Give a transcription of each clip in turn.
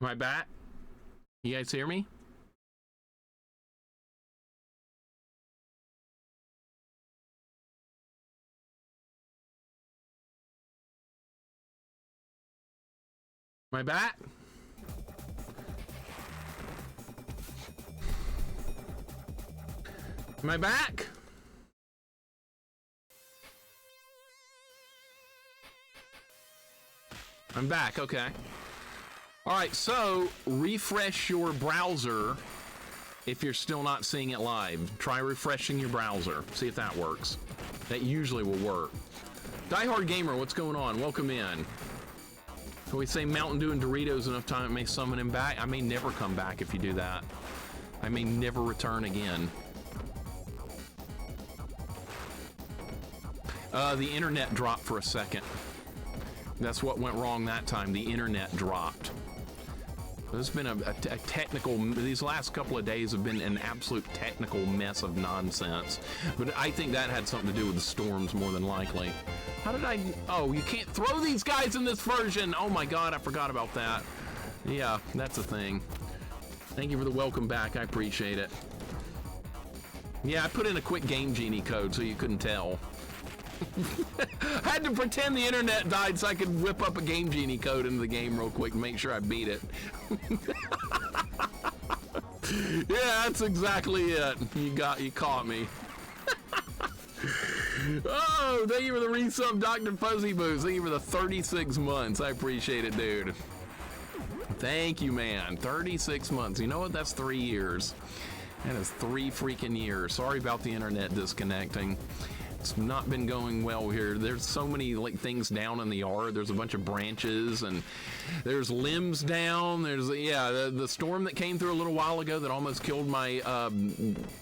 Am I back? You guys hear me? Am I back? Am I back? I'm back, okay. All right, so refresh your browser if you're still not seeing it live. Try refreshing your browser, see if that works. That usually will work. Die Hard Gamer, what's going on? Welcome in. Can we say Mountain Dew and Doritos enough time it may summon him back? I may never come back if you do that. I may never return again. The internet dropped for a second. That's what went wrong that time. The internet dropped. There's been a technical, these last couple of days have been an absolute technical mess of nonsense. But I think that had something to do with the storms more than likely. How did I, oh, you can't throw these guys in this version. Oh my God, I forgot about that. Yeah, that's a thing. Thank you for the welcome back, I appreciate it. Yeah, I put in a quick Game Genie code so you couldn't tell. I had to pretend the internet died so I could whip up a Game Genie code into the game real quick and make sure I beat it. Yeah, that's exactly it. You caught me. Oh, thank you for the resub, Dr. Fuzzy Boots. Thank you for the 36 months. I appreciate it, dude. Thank you, man. 36 months. You know what? That's 3 years. That is 3 freaking years. Sorry about the internet disconnecting. It's not been going well here. There's so many like things down in the yard. There's a bunch of branches and there's limbs down. There's, yeah, the storm that came through a little while ago that almost killed my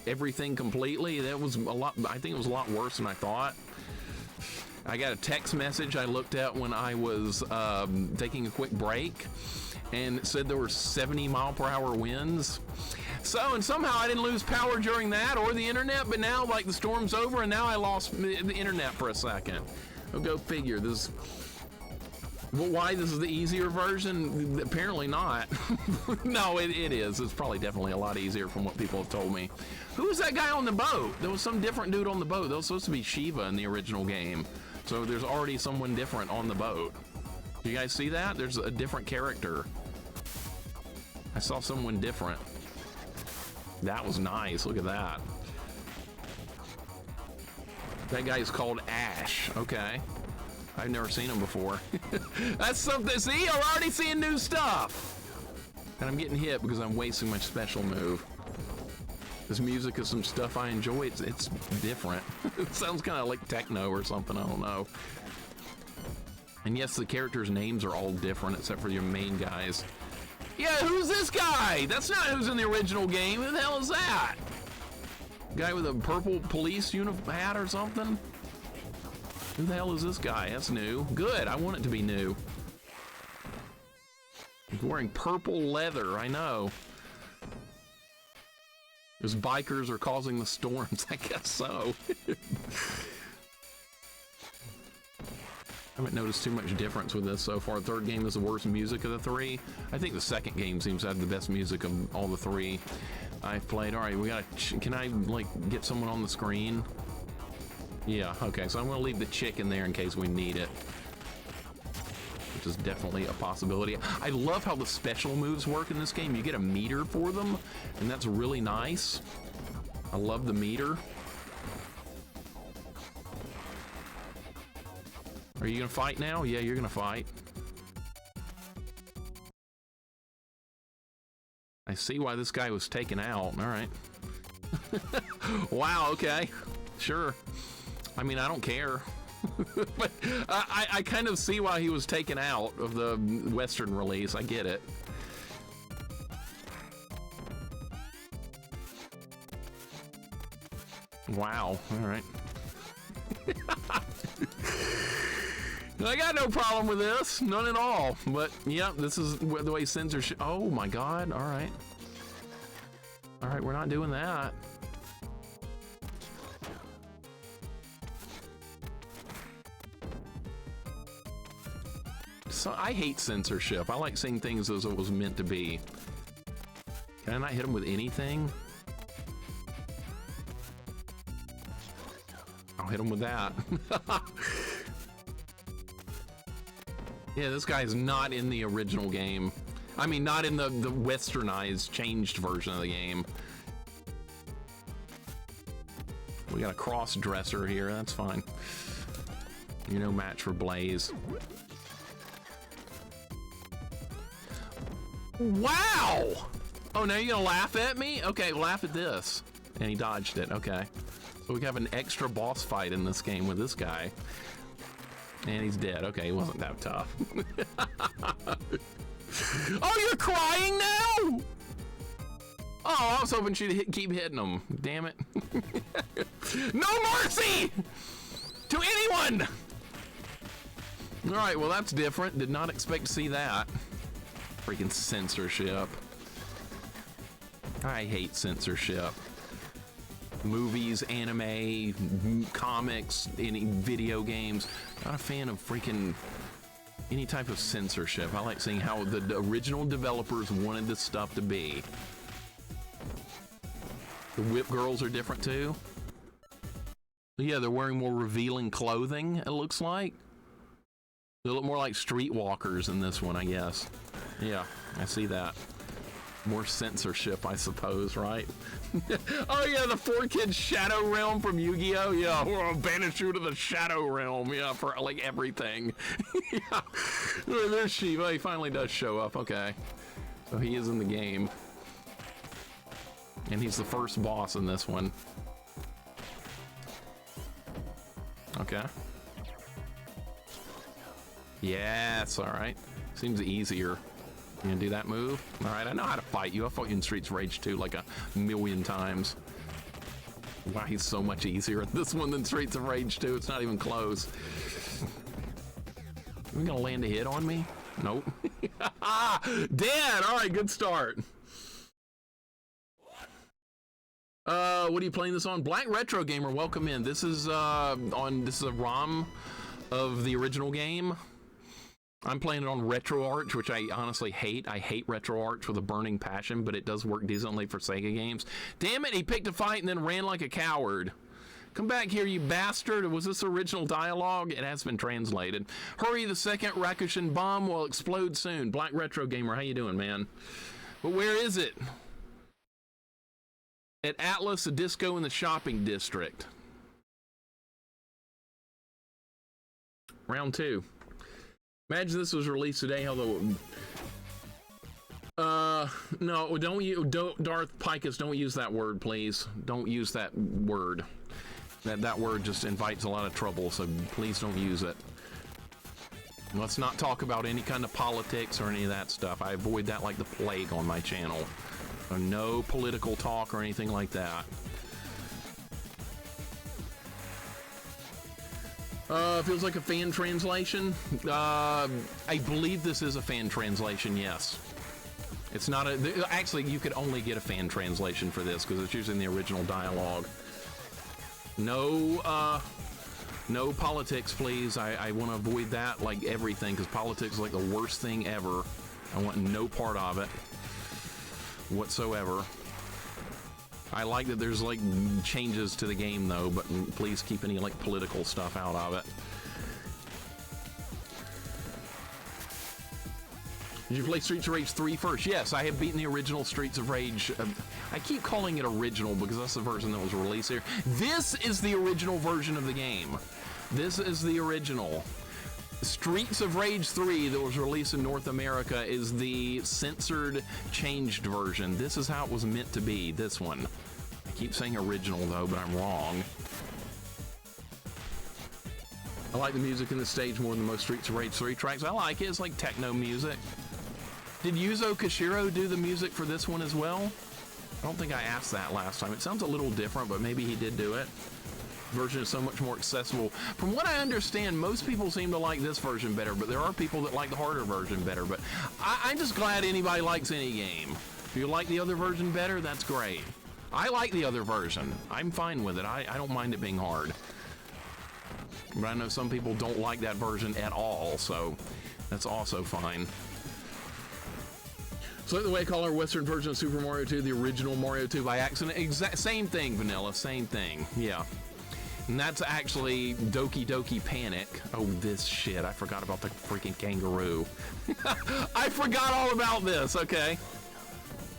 everything completely. That was a lot, I think it was a lot worse than I thought. I got a text message I looked at when I was taking a quick break, and it said there were 70-mile-per-hour winds. So, and somehow I didn't lose power during that or the internet, but now like the storm's over and now I lost the internet for a second. Oh, go figure. This, well, why this is the easier version? Apparently not. No, it is. It's probably definitely a lot easier from what people have told me. Who was that guy on the boat? There was some different dude on the boat. That was supposed to be Shiva in the original game. So there's already someone different on the boat. Do you guys see that? There's a different character. I saw someone different. That was nice. Look at that. That guy's called Ash. Okay. I've never seen him before. That's something. See, I'm already seeing new stuff. And I'm getting hit because I'm wasting my special move. This music is some stuff I enjoy. It's different. It sounds kind of like techno or something. I don't know. And yes, the characters' names are all different except for your main guys. Yeah, who's this guy? That's not who's in the original game. Who the hell is that? Guy with a purple police hat or something? Who the hell is this guy? That's new. Good, I want it to be new. He's wearing purple leather, I know. Those bikers are causing the storms, I guess so. I haven't noticed too much difference with this so far. The third game is the worst music of the 3. I think the second game seems to have the best music of all the 3 I've played. All right, we gotta, can I like get someone on the screen? Yeah, okay, so I'm gonna leave the chick in there in case we need it. Which is definitely a possibility. I love how the special moves work in this game. You get a meter for them, and that's really nice. I love the meter. Are you gonna fight now? Yeah, you're gonna fight. I see why this guy was taken out. All right. Wow, okay. Sure. I mean, I don't care. But I kind of see why he was taken out of the Western release. I get it. Wow. All right. I got no problem with this, none at all. But yeah, this is the way censorship. Oh my God! All right, we're not doing that. So I hate censorship. I like seeing things as it was meant to be. Can I not hit him with anything? I'll hit him with that. Yeah, this guy's not in the original game. I mean, not in the westernized, changed version of the game. We got a cross-dresser here, that's fine. You're no match for Blaze. Wow! Oh, now you're gonna laugh at me? Okay, laugh at this. And he dodged it, okay. So we have an extra boss fight in this game with this guy. And he's dead. Okay, he wasn't that tough. Oh, you're crying now? Oh, I was hoping she'd keep hitting him. Damn it. No mercy to anyone! All right, well, that's different. Did not expect to see that. Freaking censorship. I hate censorship. Movies, anime, comics, any video games. Not a fan of freaking any type of censorship. I like seeing how the original developers wanted this stuff to be. The whip girls are different too. Yeah, they're wearing more revealing clothing, it looks like. They look more like streetwalkers in this one, I guess. Yeah, I see that. More censorship, I suppose, right? Oh yeah, the 4-Kid Shadow Realm from Yu-Gi-Oh! Yeah, we're gonna banish you to the Shadow Realm, yeah, for like everything. Yeah. There's Shiva, he finally does show up, okay. So he is in the game. And he's the first boss in this one. Okay. Yes, alright. Seems easier. You gonna do that move? Alright, I know how to fight you. I fought you in Streets of Rage 2 like a million times. Wow, he's so much easier in this one than Streets of Rage 2. It's not even close. Are we gonna land a hit on me? Nope. Dead! Alright, good start. What are you playing this on? Black Retro Gamer, welcome in. This is this is a ROM of the original game. I'm playing it on RetroArch, which I honestly hate. I hate RetroArch with a burning passion, but it does work decently for Sega games. Damn it, he picked a fight and then ran like a coward. Come back here, you bastard. Was this original dialogue? It has been translated. Hurry, the second Rakushin bomb will explode soon. Black Retro Gamer, how you doing, man? But where is it? At Atlas, a disco in the shopping district. Round 2. Imagine this was released today, although... no, don't, Darth Picus, don't use that word, please. Don't use that word. That word just invites a lot of trouble, so please don't use it. Let's not talk about any kind of politics or any of that stuff. I avoid that like the plague on my channel. So no political talk or anything like that. Feels like a fan translation. I believe this is a fan translation, yes. It's not a... Actually, you could only get a fan translation for this because it's using the original dialogue. No, no politics, please. I want to avoid that like everything because politics is like the worst thing ever. I want no part of it whatsoever. I like that there's like changes to the game though, but please keep any like political stuff out of it. Did you play Streets of Rage 3 first? Yes, I have beaten the original Streets of Rage. I keep calling it original because that's the version that was released here. This is the original version of the game. This is the original. Streets of Rage 3 that was released in North America is the censored, changed version. This is how it was meant to be, this one. I keep saying original though, but I'm wrong. I like the music in the stage more than most Streets of Rage 3 tracks. I like it, it's like techno music. Did Yuzo Koshiro do the music for this one as well? I don't think I asked that last time. It sounds a little different, but maybe he did do it. Version is so much more accessible. From what I understand, most people seem to like this version better, but there are people that like the harder version better. But I'm just glad anybody likes any game. If you like the other version better, that's great. I like the other version. I'm fine with it. I don't mind it being hard. But I know some people don't like that version at all, so That's also fine. So the way I call our Western version of Super Mario 2 the original Mario 2 by accident. Same thing, Vanilla, same thing. Yeah. And that's actually Doki Doki Panic. Oh, this shit. I forgot about the freaking kangaroo. I forgot all about this, okay.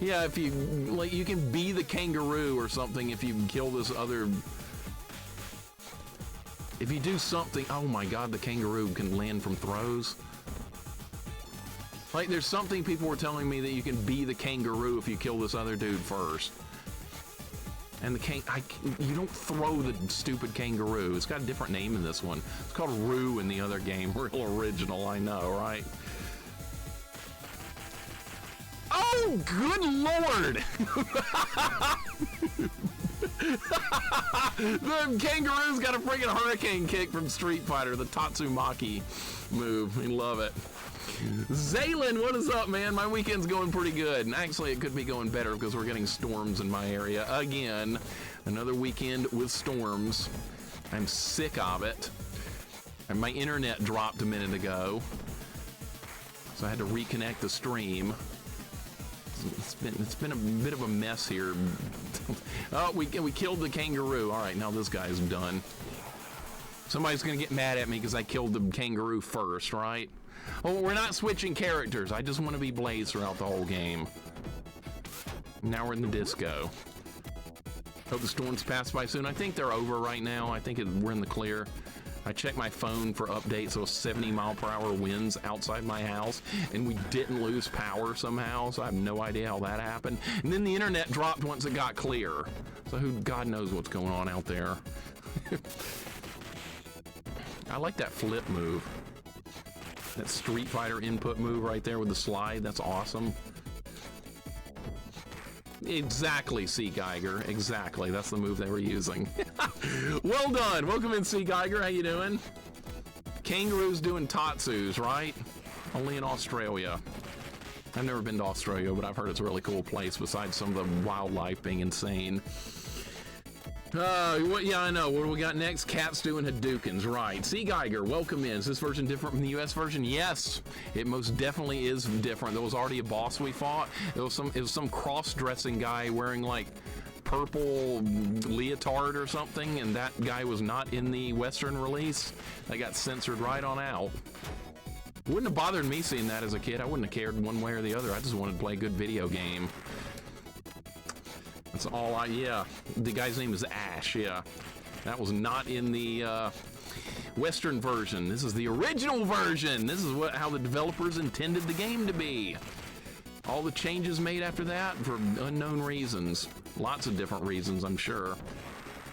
Yeah, if you, like, you can be the kangaroo or something if you kill this other... If you do something... Oh my god, the kangaroo can land from throws. Like, there's something people were telling me that you can be the kangaroo if you kill this other dude first. And the you don't throw the stupid kangaroo. It's got a different name in this one. It's called Roo in the other game. Real original, I know, right? Oh, good lord! The kangaroo's got a freaking hurricane kick from Street Fighter, the Tatsumaki move. We love it. Zaylin, what is up, man? My weekend's going pretty good. And actually, it could be going better because we're getting storms in my area. Again, another weekend with storms. I'm sick of it. And my internet dropped a minute ago. So I had to reconnect the stream. It's been a bit of a mess here. Oh, we killed the kangaroo. All right, now this guy's done. Somebody's gonna get mad at me because I killed the kangaroo first, right? Oh, we're not switching characters. I just want to be Blaze throughout the whole game. Now we're in the disco. Hope the storms pass by soon. I think they're over right now. I think we're in the clear. I checked my phone for updates. So 70-mile-per-hour winds outside my house, and we didn't lose power somehow. So I have no idea how that happened. And then the internet dropped once it got clear. So God knows what's going on out there. I like that flip move. That Street Fighter input move right there with the slide. That's awesome. Exactly, C. Geiger. Exactly. That's the move they were using. Well done. Welcome in, C. Geiger. How you doing? Kangaroos doing tatsus, right? Only in Australia. I've never been to Australia, but I've heard it's a really cool place besides some of the wildlife being insane. Yeah, I know. What do we got next? Cats doing Hadoukens, right. C. Geiger, welcome in. Is this version different from the US version? Yes, it most definitely is different. There was already a boss we fought. It was some cross-dressing guy wearing like purple leotard or something, and that guy was not in the Western release. That got censored right on out. Wouldn't have bothered me seeing that as a kid. I wouldn't have cared one way or the other. I just wanted to play a good video game. That's all yeah. The guy's name is Ash, yeah. That was not in the Western version. This is the original version. This is how the developers intended the game to be. All the changes made after that for unknown reasons. Lots of different reasons, I'm sure.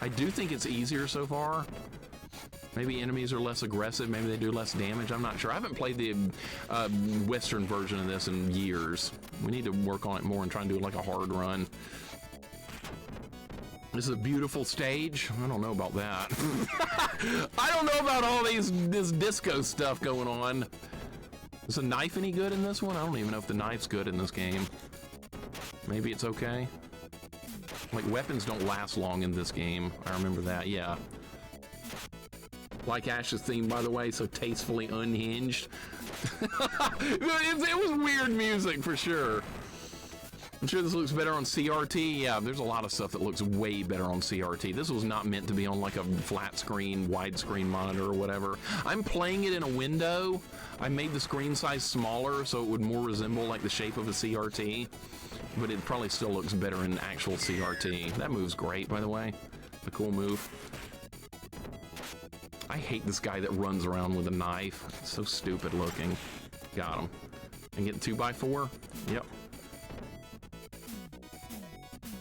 I do think it's easier so far. Maybe enemies are less aggressive. Maybe they do less damage. I'm not sure. I haven't played the Western version of this in years. We need to work on it more and try and do like a hard run. This is a beautiful stage. I don't know about that. I don't know about all this disco stuff going on. Is the knife any good in this one? I don't even know if the knife's good in this game. Maybe it's okay. Like, weapons don't last long in this game. I remember that, yeah. Like Ash's theme, by the way, so tastefully unhinged. It was weird music, for sure. I'm sure this looks better on CRT. Yeah, there's a lot of stuff that looks way better on CRT. This was not meant to be on like a flat screen, widescreen monitor or whatever. I'm playing it in a window. I made the screen size smaller so it would more resemble like the shape of a CRT, but it probably still looks better in actual CRT. That move's great, by the way. A cool move. I hate this guy that runs around with a knife. It's so stupid looking. Got him. And get 2x4? Yep.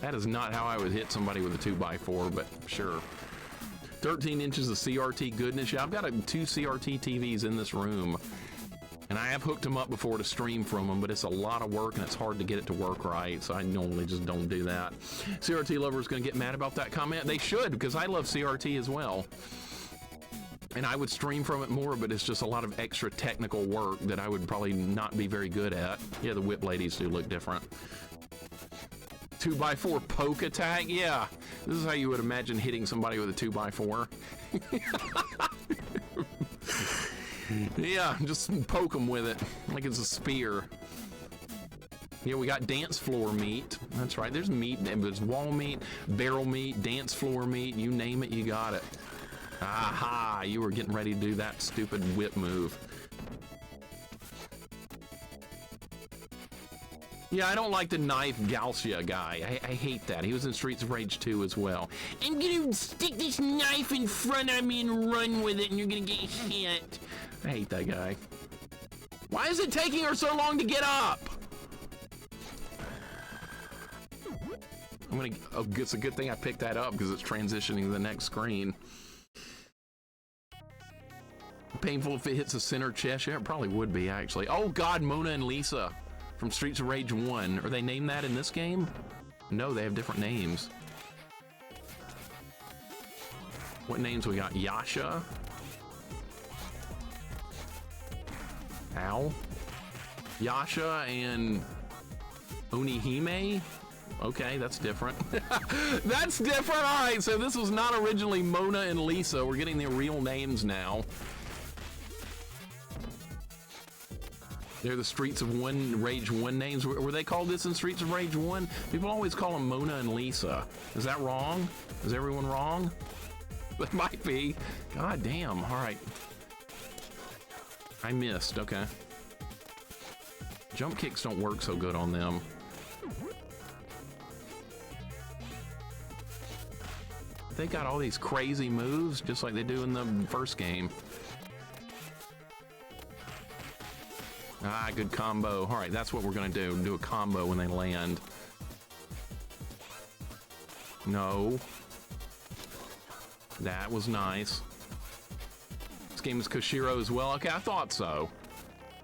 That is not how I would hit somebody with a 2x4, but sure. 13 inches of CRT goodness. Yeah, I've got 2 CRT TVs in this room. And I have hooked them up before to stream from them, but it's a lot of work and it's hard to get it to work right, so I normally just don't do that. CRT lovers gonna get mad about that comment? They should, because I love CRT as well. And I would stream from it more, but it's just a lot of extra technical work that I would probably not be very good at. Yeah, the whip ladies do look different. 2x4 poke attack? Yeah, this is how you would imagine hitting somebody with a 2x4. Yeah, just poke them with it like it's a spear. Yeah, we got dance floor meat. That's right, there's meat. There's wall meat, barrel meat, dance floor meat. You name it, you got it. Aha, you were getting ready to do that stupid whip move. Yeah, I don't like the knife Galcia guy. I hate that. He was in Streets of Rage 2 as well. I'm gonna stick this knife in front of me and run with it and you're gonna get hit. I hate that guy. Why is it taking her so long to get up? Oh, it's a good thing I picked that up because it's transitioning to the next screen. Painful if it hits the center chest. Yeah, it probably would be actually. Oh God, Mona and Lisa from Streets of Rage 1. Are they named that in this game? No, they have different names. What names we got? Yasha? Ow. Yasha and Onihime? Okay, that's different. That's different. All right, so this was not originally Mona and Lisa. We're getting their real names now. They're the Streets of Rage 1 names. Were they called this in Streets of Rage 1? People always call them Mona and Lisa. Is that wrong? Is everyone wrong? That might be. God damn. All right. I missed. Okay. Jump kicks don't work so good on them. They got all these crazy moves just like they do in the first game. Ah, good combo. All right, that's what we're gonna do a combo when they land. No. That was nice. This game is Koshiro as well. Okay, I thought so.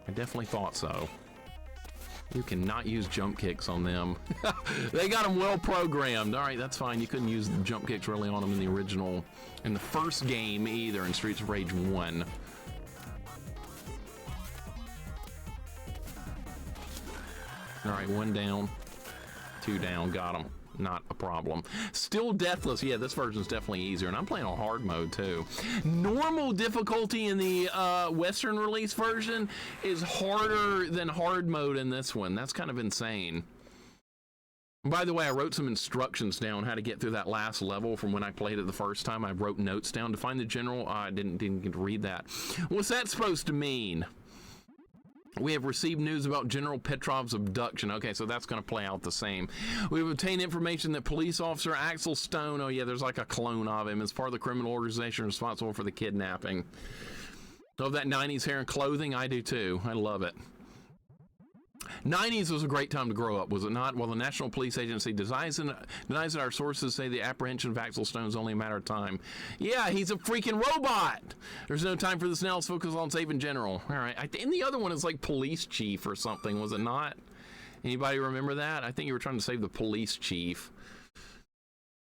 I definitely thought so. You cannot use jump kicks on them. They got them well programmed. All right, that's fine. You couldn't use jump kicks really on them in the original, in the first game either, in Streets of Rage 1. All right, 1 down, 2 down, got him. Not a problem. Still deathless. Yeah, this version's definitely easier, and I'm playing on hard mode too. Normal difficulty in the Western release version is harder than hard mode in this one. That's kind of insane. By the way, I wrote some instructions down how to get through that last level from when I played it the first time. I wrote notes down to find the general. I didn't get to read that. What's that supposed to mean? We have received news about General Petrov's abduction. Okay, so that's going to play out the same. We've obtained information that police officer Axel Stone, oh yeah, there's like a clone of him, is part of the criminal organization responsible for the kidnapping. Love that 90s hair and clothing. I do too. I love it. 90s was a great time to grow up, was it not? Well, the National Police Agency denies that our sources say the apprehension of Axel Stone is only a matter of time. Yeah, he's a freaking robot. There's no time for this now. Let's focus on saving General. All right. And the other one is like police chief or something, was it not? Anybody remember that? I think you were trying to save the police chief.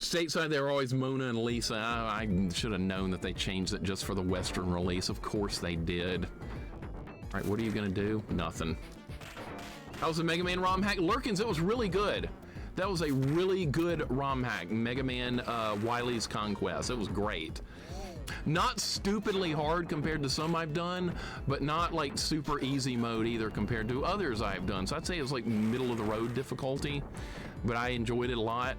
Stateside, they were always Mona and Lisa. I should have known that they changed it just for the Western release. Of course they did. All right, what are you going to do? Nothing. That was a Mega Man ROM hack. Lurkins, it was really good. That was a really good ROM hack. Mega Man Wily's Conquest. It was great. Not stupidly hard compared to some I've done, but not like super easy mode either compared to others I've done. So I'd say it was like middle of the road difficulty, but I enjoyed it a lot.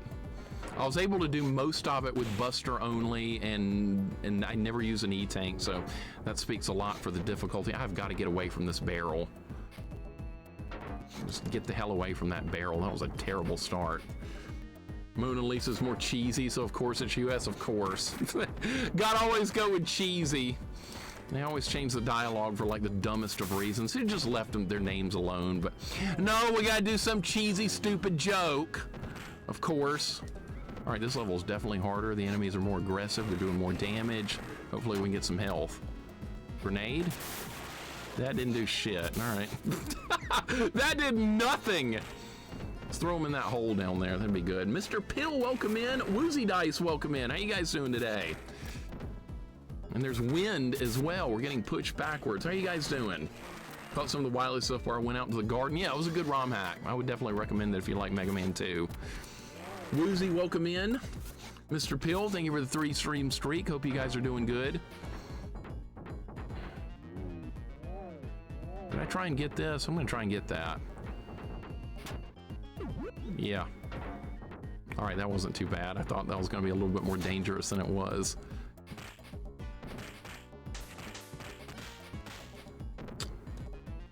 I was able to do most of it with Buster only, and I never use an E-Tank, so that speaks a lot for the difficulty. I've got to get away from this barrel. Just get the hell away from that barrel. That was a terrible start. Mona Lisa's more cheesy, so of course it's US, of course. Gotta always go with cheesy. They always change the dialogue for like the dumbest of reasons. They just left them their names alone, but no, we gotta do some cheesy, stupid joke. Of course. All right, this level is definitely harder. The enemies are more aggressive. They're doing more damage. Hopefully we can get some health. Grenade? That didn't do shit. All right. That did nothing. Let's throw him in that hole down there. That'd be good. Mr. Pill, welcome in. Woozy Dice, welcome in. How you guys doing today? And there's wind as well. We're getting pushed backwards. How you guys doing? Thought some of the Wily stuff where I went out to the garden. Yeah, it was a good ROM hack. I would definitely recommend it if you like Mega Man 2. Woozy, welcome in. Mr. Pill, thank you for the 3-stream streak. Hope you guys are doing good. try and get this? I'm gonna try and get that. Yeah. All right, that wasn't too bad. I thought that was gonna be a little bit more dangerous than it was.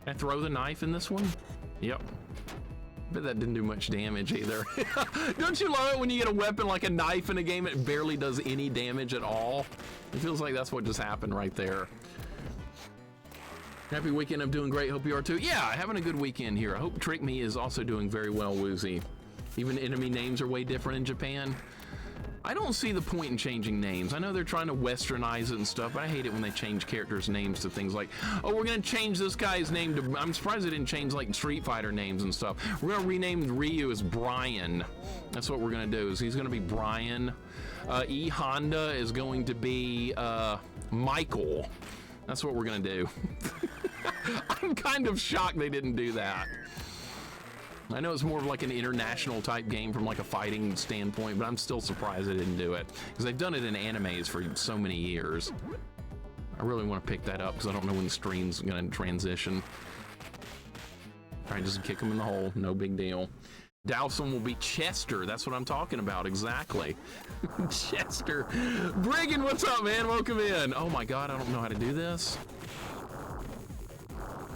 Can I throw the knife in this one? Yep. But that didn't do much damage either. Don't you love it when you get a weapon like a knife in a game, it barely does any damage at all? It feels like that's what just happened right there. Happy weekend, I'm doing great, hope you are too. Yeah, having a good weekend here. I hope Trick Me is also doing very well, Woozy. Even enemy names are way different in Japan. I don't see the point in changing names. I know they're trying to westernize it and stuff, but I hate it when they change characters' names to things like, oh, we're gonna change this guy's name to, I'm surprised they didn't change like Street Fighter names and stuff. We're gonna rename Ryu as Brian. That's what we're gonna do, is he's gonna be Brian. E Honda is going to be Michael. That's what we're gonna do. I'm kind of shocked they didn't do that. I know it's more of like an international type game from like a fighting standpoint, but I'm still surprised they didn't do it, because they've done it in animes for so many years. I really want to pick that up because I don't know when the stream's gonna transition. All right, just kick him in the hole, no big deal. Dowson will be Chester. That's what I'm talking about, exactly. Chester. Brigand, what's up, man? Welcome in. Oh my God, I don't know how to do this.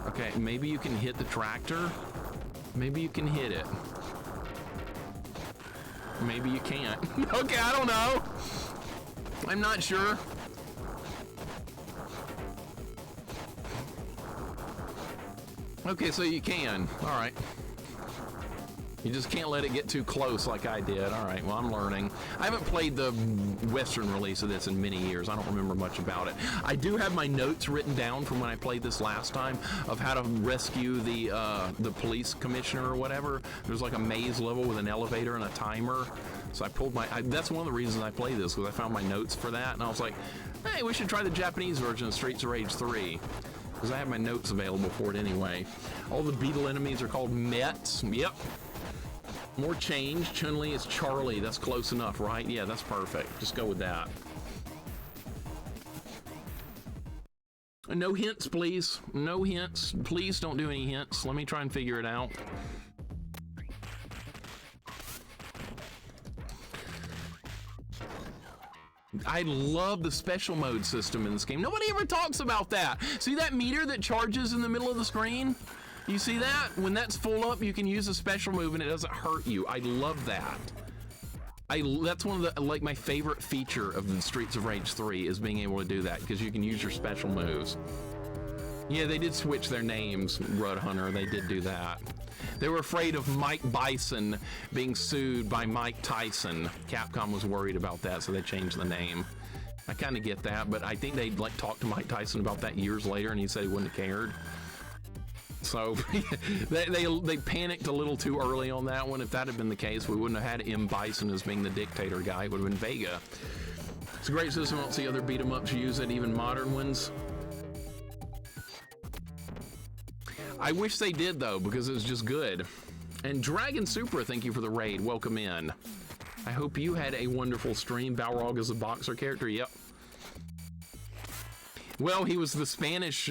Okay, maybe you can hit the tractor. Maybe you can hit it. Maybe you can't. Okay, I don't know. I'm not sure. Okay, so you can. All right. You just can't let it get too close like I did. All right, well, I'm learning. I haven't played the Western release of this in many years. I don't remember much about it. I do have my notes written down from when I played this last time of how to rescue the police commissioner or whatever. There's like a maze level with an elevator and a timer. So I pulled that's one of the reasons I play this, because I found my notes for that, and I was like, hey, we should try the Japanese version of Streets of Rage 3. Because I have my notes available for it anyway. All the beetle enemies are called Mets. Yep. More change. Chun-Li is Charlie. That's close enough, right? Yeah, that's perfect. Just go with that. No hints, please. No hints. Please don't do any hints. Let me try and figure it out. I love the special mode system in this game. Nobody ever talks about that. See that meter that charges in the middle of the screen? You see that? When that's full up, you can use a special move and it doesn't hurt you. I love that. That's one of the, like, my favorite feature of the Streets of Rage 3 is being able to do that, because you can use your special moves. Yeah, they did switch their names, Rud Hunter. They did do that. They were afraid of Mike Bison being sued by Mike Tyson. Capcom was worried about that, so they changed the name. I kind of get that, but I think they like talked to Mike Tyson about that years later, and he said he wouldn't have cared. So they panicked a little too early on that one. If that had been the case, we wouldn't have had M. Bison as being the dictator guy. It would have been Vega. It's a great system. I don't see other beat-em-ups use it, even modern ones. I wish they did, though, because it was just good. And Dragon Supra, thank you for the raid. Welcome in. I hope you had a wonderful stream. Balrog is a boxer character. Yep. Well, he was the Spanish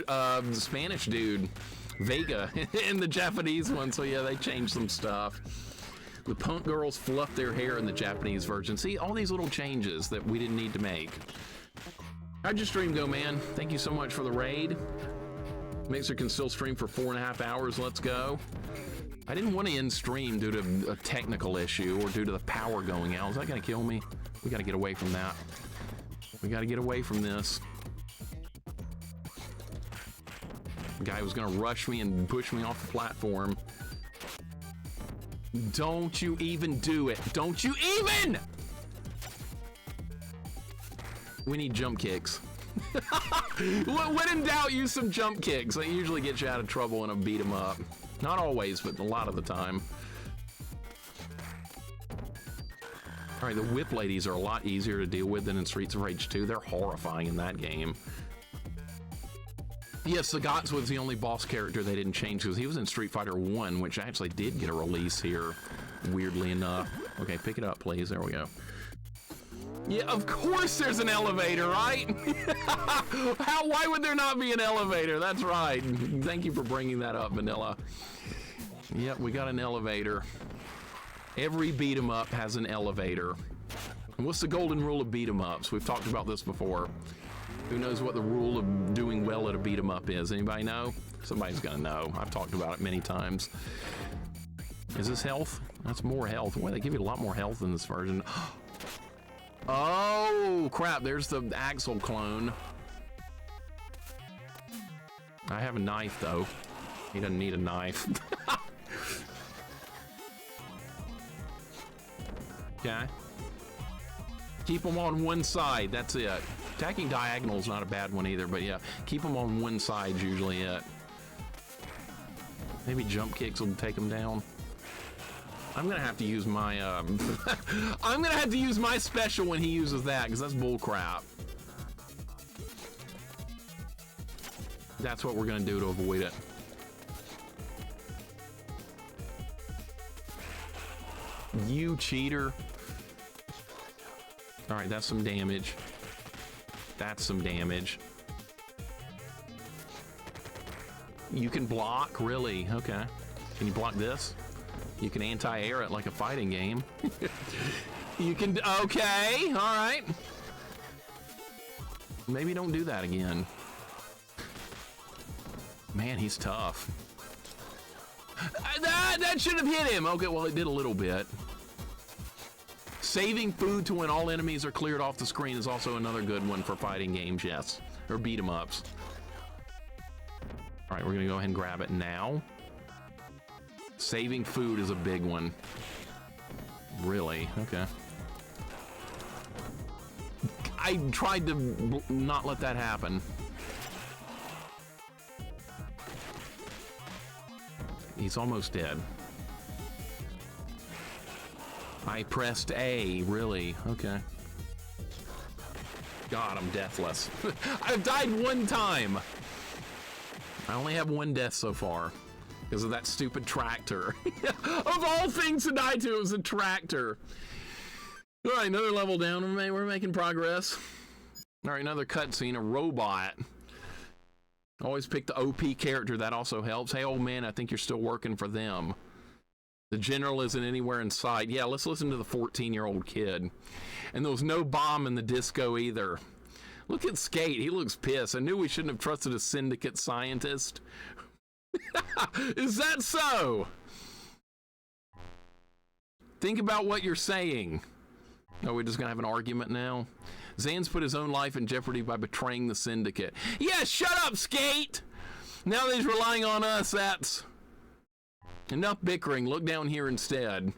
dude. Vega in the Japanese one, so yeah, they changed some stuff. The punk girls fluff their hair in the Japanese version. See, all these little changes that we didn't need to make. How'd your stream go, man? Thank you so much for the raid. Mixer can still stream for 4.5 hours. Let's go. I didn't want to end stream due to a technical issue or due to the power going out. Is that gonna kill me? We gotta get away from that. We gotta get away from this. The guy was gonna rush me and push me off the platform. Don't you even do it. Don't you even! We need jump kicks. When in doubt, use some jump kicks. They usually get you out of trouble in a beat 'em up. Not always, but a lot of the time. All right, the whip ladies are a lot easier to deal with than in Streets of Rage 2. They're horrifying in that game. Yes, Sagat's was the only boss character they didn't change, because he was in Street Fighter 1, which actually did get a release here, weirdly enough. Okay, pick it up, please. There we go. Yeah, of course there's an elevator, right? Why would there not be an elevator? That's right. Thank you for bringing that up, Vanilla. Yep, we got an elevator. Every beat 'em up has an elevator. And what's the golden rule of beat 'em ups? We've talked about this before. Who knows what the rule of doing well at a beat 'em up is? Anybody know? Somebody's gonna know. I've talked about it many times. Is this health? That's more health. Well, they give you a lot more health in this version. Oh, crap. There's the Axel clone. I have a knife, though. He doesn't need a knife. Okay. Keep them on one side. That's it. Attacking diagonal is not a bad one either, but yeah, keep them on one side is usually it. Maybe jump kicks will take them down. I'm gonna have to use my I'm gonna have to use my special when he uses that, because that's bull crap. That's what we're gonna do to avoid it. You cheater. All right, that's some damage. That's some damage. You can block, really? Okay. Can you block this? You can anti-air it like a fighting game. You can, okay, all right. Maybe don't do that again. Man, he's tough. That should have hit him. Okay, well, it did a little bit. Saving food to when all enemies are cleared off the screen is also another good one for fighting games, yes. Or beat 'em ups. All right, we're gonna go ahead and grab it now. Saving food is a big one. Really? Okay. I tried to not let that happen. He's almost dead. I pressed A, really? Okay. God, I'm deathless. I've died one time. I only have one death so far because of that stupid tractor. Of all things to die to, it was a tractor. All right, another level down. We're making progress. All right, another cutscene, a robot. Always pick the OP character. That also helps. Hey, old man, I think you're still working for them. The general isn't anywhere in sight. Yeah, let's listen to the 14-year-old kid. And there was no bomb in the disco either. Look at Skate. He looks pissed. I knew we shouldn't have trusted a syndicate scientist. Is that so? Think about what you're saying. Oh, we're just going to have an argument now? Zan's put his own life in jeopardy by betraying the syndicate. Yeah, shut up, Skate! Now that he's relying on us, that's... Enough bickering. Look down here instead.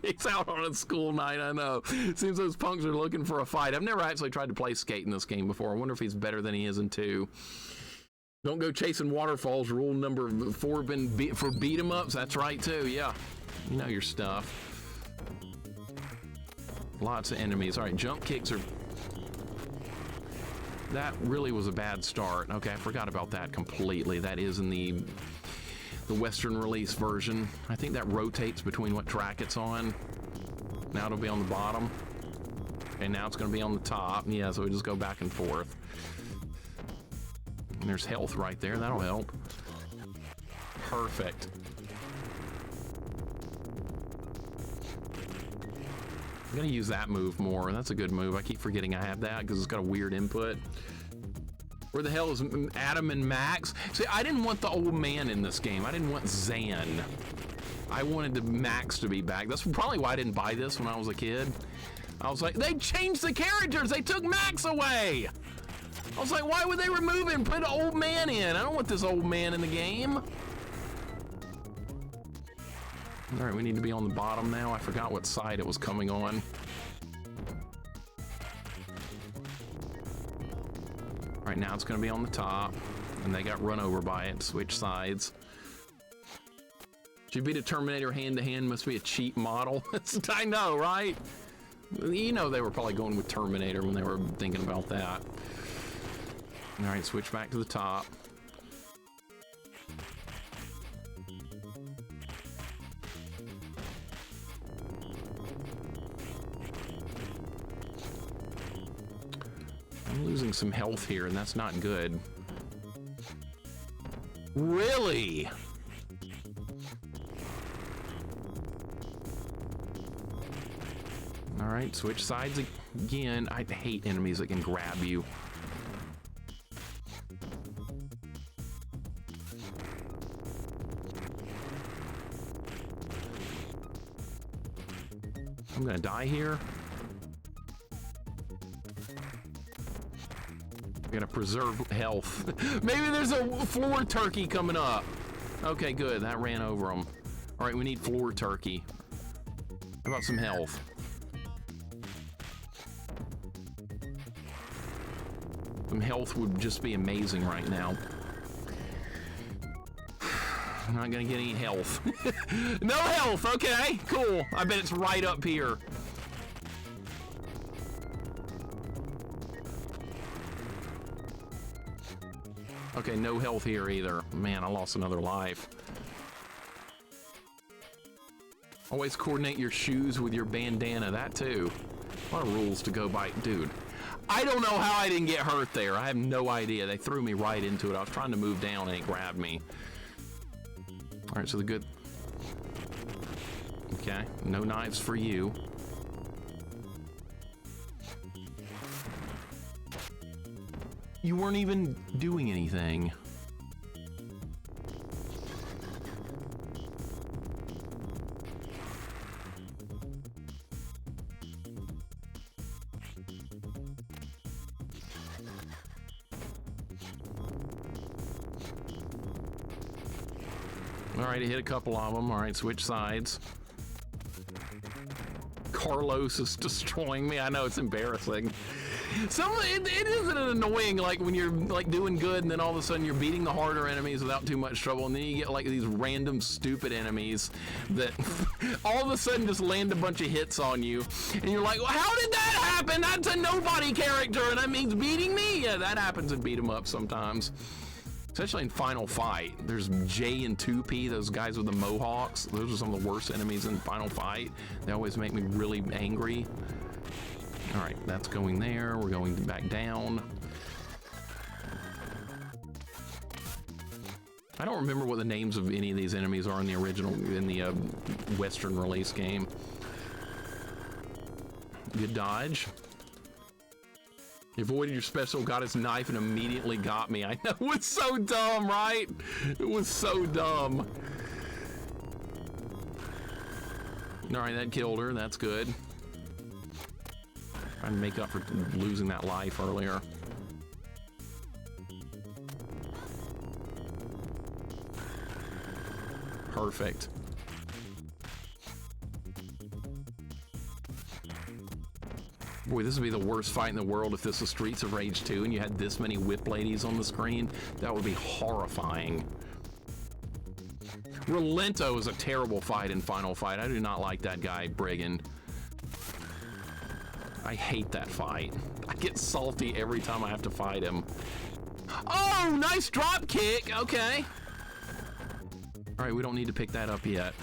It's out on a school night, I know. Seems those punks are looking for a fight. I've never actually tried to play Skate in this game before. I wonder if he's better than he is in 2. Don't go chasing waterfalls. Rule number 4 for beat 'em ups. That's right, too. Yeah. You know your stuff. Lots of enemies. All right, jump kicks are... That really was a bad start. Okay, I forgot about that completely. That is in the Western release version. I think that rotates between what track it's on. Now it'll be on the bottom. And now it's going to be on the top. Yeah, so we just go back and forth. And there's health right there. That'll help. Perfect. I'm going to use that move more. That's a good move. I keep forgetting I have that because it's got a weird input. Where the hell is Adam and Max? See, I didn't want the old man in this game. I didn't want Zan. I wanted Max to be back. That's probably why I didn't buy this when I was a kid. I was like, they changed the characters. They took Max away. I was like, why would they remove him and put an old man in? I don't want this old man in the game. All right, we need to be on the bottom now. I forgot what side it was coming on. Right now it's going to be on the top, and they got run over by it. Switch sides. Should beat a Terminator hand-to-hand. Must be a cheap model. I know, right? You know they were probably going with Terminator when they were thinking about that. All right, switch back to the top. I'm losing some health here, and that's not good. Really? All right, switch sides again. I hate enemies that can grab you. I'm gonna die here. I gotta preserve health. Maybe there's a floor turkey coming up. Okay, good. That ran over them. All right, we need floor turkey. How about some health? Some health would just be amazing right now. I'm not gonna get any health. No health, okay, cool. I bet it's right up here. Okay, no health here either. Man, I lost another life. Always coordinate your shoes with your bandana, that too. A lot of rules to go by, dude. I don't know how I didn't get hurt there. I have no idea. They threw me right into it. I was trying to move down and it grabbed me. All right, so the good... Okay, no knives for you. You weren't even doing anything. All right, I hit a couple of them. All right, switch sides. Carlos is destroying me. I know, it's embarrassing. It isn't annoying, like when you're like doing good and then all of a sudden you're beating the harder enemies without too much trouble, and then you get like these random stupid enemies that all of a sudden just land a bunch of hits on you, and you're like, well, how did that happen? That's a nobody character, and that means beating me? Yeah, that happens in beat 'em up sometimes. Especially in Final Fight. There's J and 2P, those guys with the mohawks. Those are some of the worst enemies in Final Fight. They always make me really angry. All right, that's going there. We're going back down. I don't remember what the names of any of these enemies are in the original, in the Western release game. Good dodge. You avoided your special, got his knife, and immediately got me. I know, it was so dumb, right? It was so dumb. All right, that killed her. That's good. Trying to make up for losing that life earlier. Perfect. Boy, this would be the worst fight in the world if this was Streets of Rage 2 and you had this many whip ladies on the screen. That would be horrifying. Relento is a terrible fight in Final Fight. I do not like that guy, Brigand. I hate that fight. I get salty every time I have to fight him. Oh, nice drop kick. Okay. All right, we don't need to pick that up yet.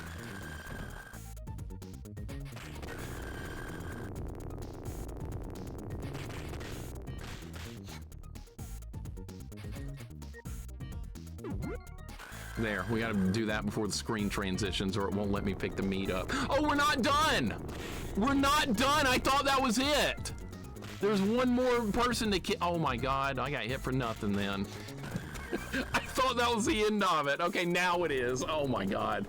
There, we gotta do that before the screen transitions or it won't let me pick the meat up. Oh, we're not done! We're not done! I thought that was it! There's one more person to kill. Oh my god, I got hit for nothing then. I thought that was the end of it. Okay, now it is. Oh my god.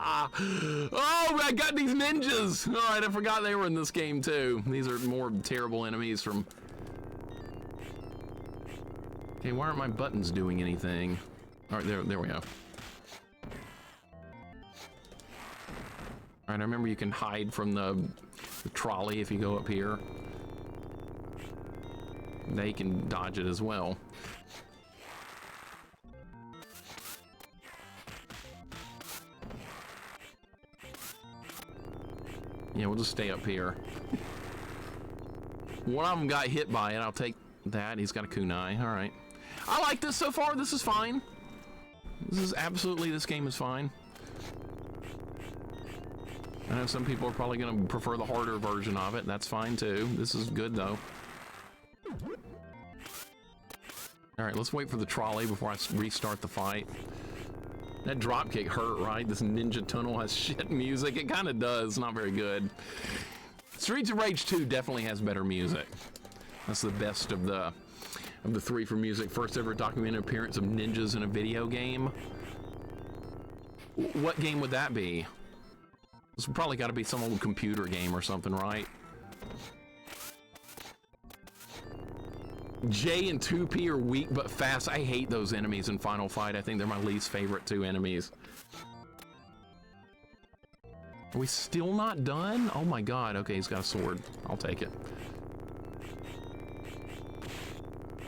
Oh, I got these ninjas! Alright, I forgot they were in this game too. These are more terrible enemies from... Okay, why aren't my buttons doing anything? All right, there we go. All right, I remember you can hide from the trolley if you go up here. They can dodge it as well. Yeah, we'll just stay up here. One of them got hit by it. I'll take that. He's got a kunai. All right. I like this so far. This is fine. This game is fine. I know some people are probably going to prefer the harder version of it. That's fine too. This is good though. All right, let's wait for the trolley before I restart the fight. That dropkick hurt, right? This ninja tunnel has shit music. It kind of does. Not very good. Streets of Rage 2 definitely has better music. That's the best of the three for music. First ever documented appearance of ninjas in a video game. What game would that be? It's probably got to be some old computer game or something, right? J and 2P are weak but fast. I hate those enemies in Final Fight. I think they're my least favorite two enemies. Are we still not done? Oh my god. Okay, he's got a sword. I'll take it.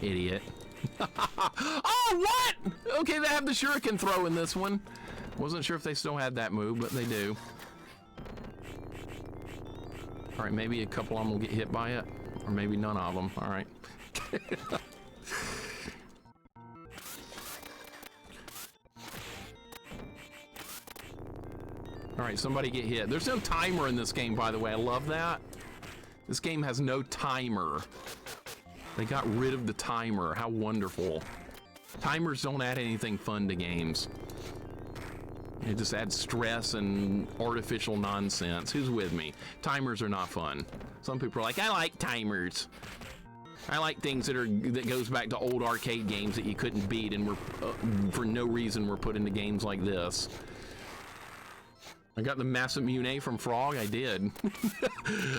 Idiot. Oh, what? Okay, they have the shuriken throw in this one. Wasn't sure if they still had that move, but they do. All right, maybe a couple of them will get hit by it, or maybe none of them. All right. All right, somebody get hit. There's no timer in this game, by the way. I love that. This game has no timer. They got rid of the timer. How wonderful. Timers don't add anything fun to games. It just adds stress and artificial nonsense. Who's with me? Timers are not fun. Some people are like, I like timers. I like things that goes back to old arcade games that you couldn't beat and were for no reason were put into games like this. I got the Masamune from Frog. I did.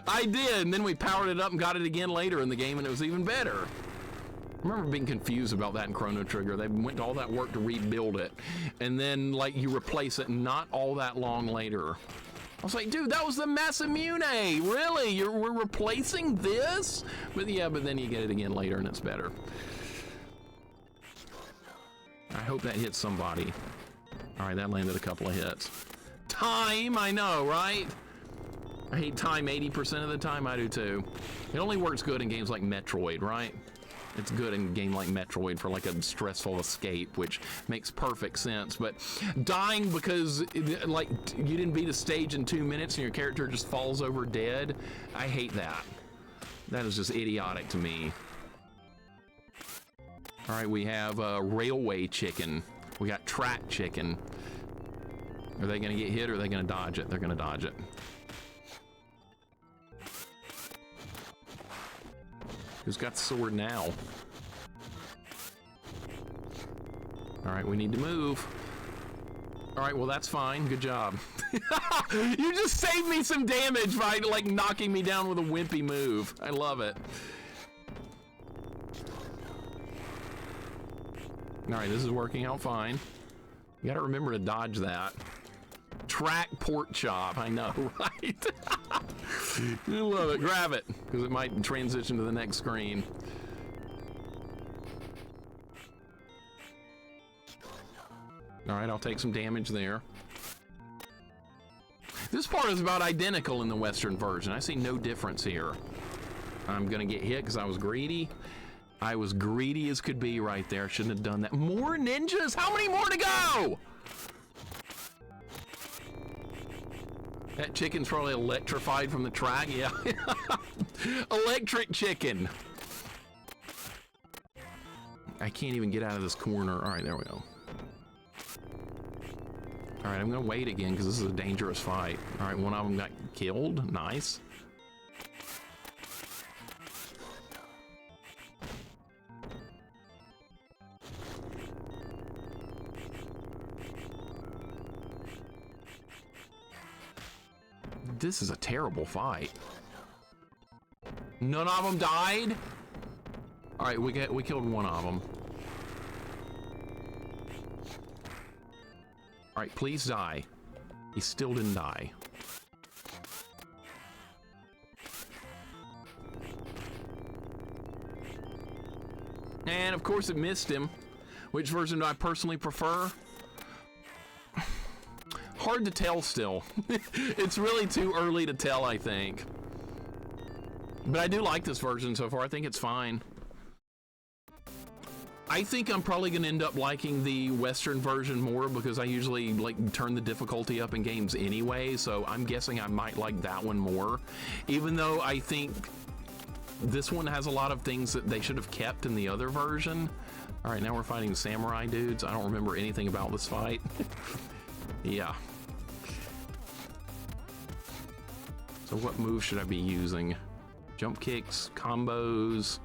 I did, and then we powered it up and got it again later in the game, and it was even better. I remember being confused about that in Chrono Trigger. They went to all that work to rebuild it, and then like you replace it not all that long later. I was like, dude, that was the Masamune. Really? We're replacing this? But yeah, but then you get it again later, and it's better. I hope that hits somebody. All right, that landed a couple of hits. Time, I know, right? I hate time 80% of the time. I do too. It only works good in games like Metroid, right? It's good in a game like Metroid for like a stressful escape, which makes perfect sense. But dying because like you didn't beat a stage in 2 minutes and your character just falls over dead, I hate that. That is just idiotic to me. All right, we have railway chicken. We got track chicken. Are they gonna get hit or are they gonna dodge it? They're gonna dodge it. Who's got the sword now? All right, we need to move. All right, well, that's fine. Good job. You just saved me some damage by like knocking me down with a wimpy move. I love it. All right, this is working out fine. You gotta remember to dodge that. Track pork chop, I know, right? I love it. Grab it, because it might transition to the next screen. All right, I'll take some damage there. This part is about identical in the Western version. I see no difference here. I'm gonna get hit because I was greedy. I was greedy as could be right there. Shouldn't have done that. More ninjas? How many more to go? That chicken's probably electrified from the track. Yeah. Electric chicken. I can't even get out of this corner. All right, there we go. All right, I'm gonna wait again because this is a dangerous fight. All right, one of them got killed. Nice. This is a terrible fight. None of them died? All right, we killed one of them. All right, please die. He still didn't die. And of course it missed him. Which version do I personally prefer? Hard to tell still. It's really too early to tell, I think. But I do like this version so far. I think it's fine. I think I'm probably going to end up liking the Western version more because I usually like turn the difficulty up in games anyway, so I'm guessing I might like that one more, even though I think this one has a lot of things that they should have kept in the other version. All right, now we're fighting samurai dudes. I don't remember anything about this fight. Yeah. So what move should I be using? Jump kicks, combos.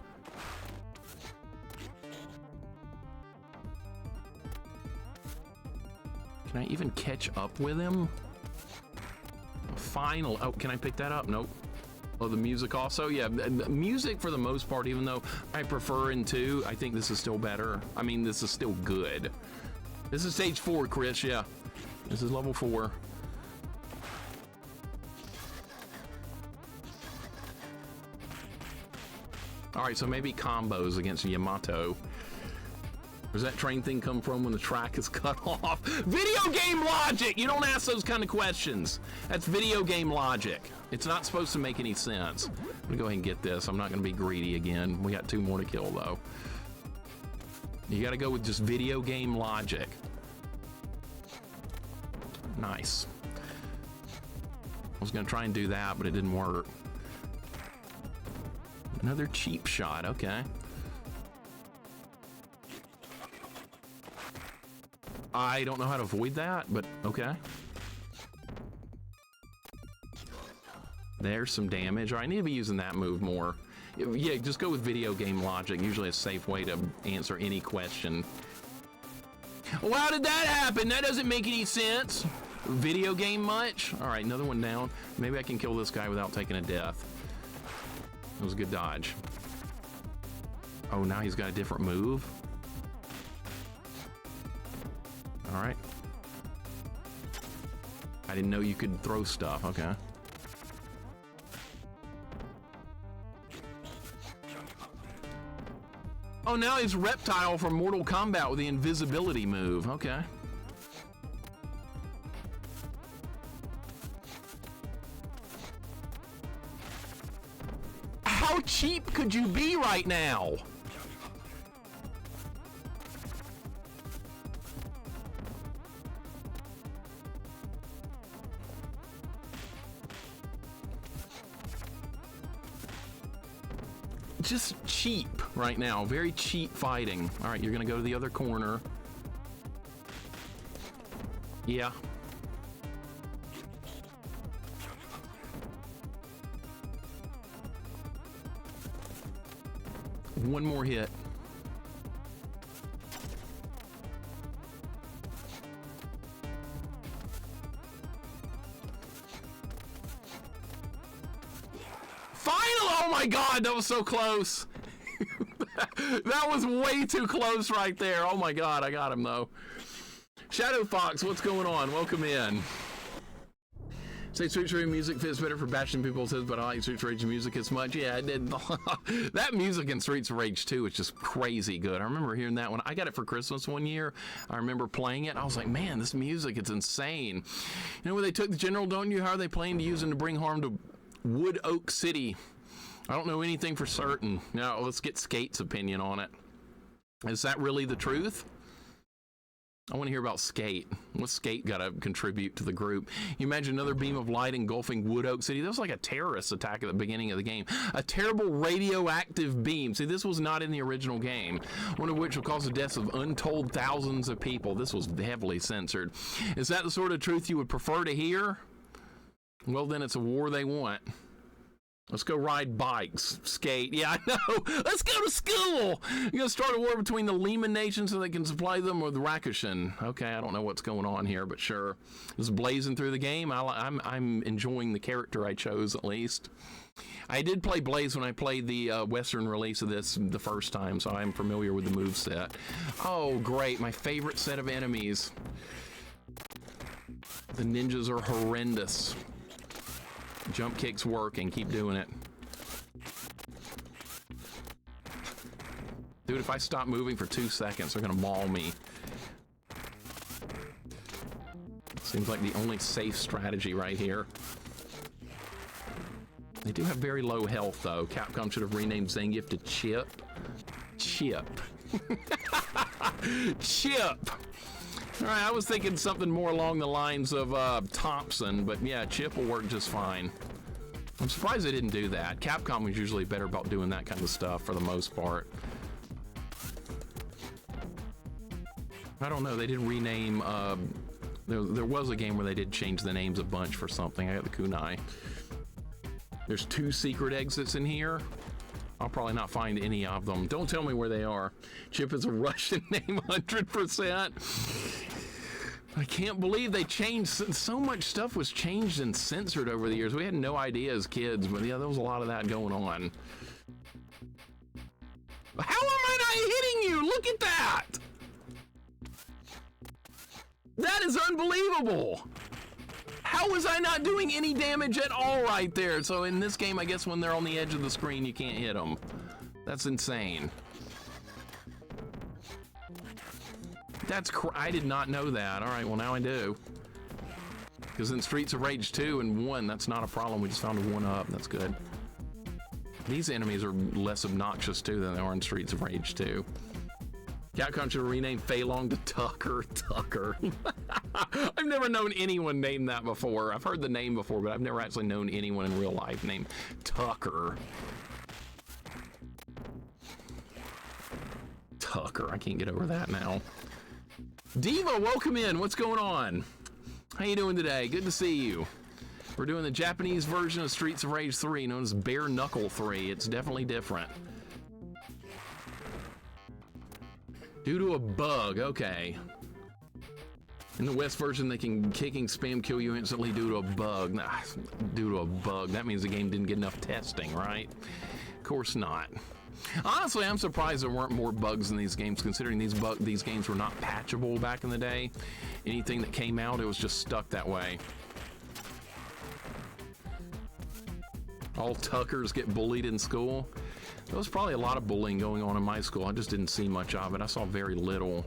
Can I even catch up with him? Final. Oh, can I pick that up? Nope. Oh, the music also? Yeah, music for the most part, even though I prefer in 2, I think this is still better. I mean, this is still good. This is stage 4, Chris, yeah. This is level 4. All right, so maybe combos against Yamato. Where's that train thing come from when the track is cut off? Video game logic! You don't ask those kind of questions. That's video game logic. It's not supposed to make any sense. I'm gonna go ahead and get this. I'm not gonna be greedy again. We got 2 more to kill though. You gotta go with just video game logic. Nice. I was gonna try and do that, but it didn't work. Another cheap shot, okay. I don't know how to avoid that, but okay. There's some damage. All right, I need to be using that move more. Yeah, just go with video game logic. Usually a safe way to answer any question. Well, how did that happen? That doesn't make any sense. Video game much? All right, another one down. Maybe I can kill this guy without taking a death. That was a good dodge. Oh, now he's got a different move. All right. I didn't know you could throw stuff. Okay. Oh, now he's Reptile from Mortal Kombat with the invisibility move. Okay. How cheap could you be right now? Just cheap right now. Very cheap fighting. All right, you're gonna go to the other corner. Yeah. One more hit. Final! Oh my God, that was so close. That was way too close right there. Oh my God, I got him though. Shadow Fox, what's going on? Welcome in. Say Streets Rage music fits better for bashing people, says, but I like Streets Rage music as much. Yeah, I did. That music in Streets Rage 2 is just crazy good. I remember hearing that one. I got it for Christmas one year. I remember playing it. I was like, man, this music, it's insane. You know where they took the general, don't you? How are they planning to use him to bring harm to Wood Oak City? I don't know anything for certain. Now, let's get Skate's opinion on it. Is that really the truth? I want to hear about Skate. What's Skate got to contribute to the group? You imagine another beam of light engulfing Wood Oak City. That was like a terrorist attack at the beginning of the game. A terrible radioactive beam. See, this was not in the original game. One of which will cause the deaths of untold thousands of people. This was heavily censored. Is that the sort of truth you would prefer to hear? Well, then it's a war they want. Let's go ride bikes, skate. Yeah, I know. Let's go to school. You're going to start a war between the Lehman Nation so they can supply them with Rakushin. Okay, I don't know what's going on here, but sure. This is blazing through the game. I'm enjoying the character I chose, at least. I did play Blaze when I played the Western release of this the first time, so I'm familiar with the moveset. Oh, great. My favorite set of enemies. The ninjas are horrendous. Jump kicks work and keep doing it. Dude, if I stop moving for 2 seconds, they're gonna maul me. Seems like the only safe strategy right here. They do have very low health, though. Capcom should have renamed Zangief to Chip. Chip. Chip. All right, I was thinking something more along the lines of Thompson, but yeah, Chip will work just fine. I'm surprised they didn't do that. Capcom was usually better about doing that kind of stuff for the most part. I don't know, they did rename, there was a game where they did change the names a bunch for something. I got the kunai. There's 2 secret exits in here. I'll probably not find any of them. Don't tell me where they are. Chip is a Russian name, 100%. I can't believe they changed. So much stuff was changed and censored over the years. We had no idea as kids, but yeah, there was a lot of that going on. How am I not hitting you? Look at that! That is unbelievable! How was I not doing any damage at all right there? So in this game, I guess when they're on the edge of the screen, you can't hit them. That's insane. I did not know that. All right, well now I do. Because in Streets of Rage 2 and 1, that's not a problem. We just found a 1-up. That's good. These enemies are less obnoxious too than they are in Streets of Rage 2. Capcom should rename Fei Long to Tucker. Tucker. I've never known anyone name that before. I've heard the name before, but I've never actually known anyone in real life named Tucker. Tucker. I can't get over that now. Diva, welcome in. What's going on? How you doing today? Good to see you. We're doing the Japanese version of Streets of Rage 3, known as Bare Knuckle 3. It's definitely different. Due to a bug, okay. In the West version, they can kicking spam kill you instantly due to a bug. Nah, due to a bug, that means the game didn't get enough testing, right? Of course not. Honestly, I'm surprised there weren't more bugs in these games, considering these games were not patchable back in the day. Anything that came out, it was just stuck that way. All Tuckers get bullied in school. There was probably a lot of bullying going on in my school. I just didn't see much of it. I saw very little.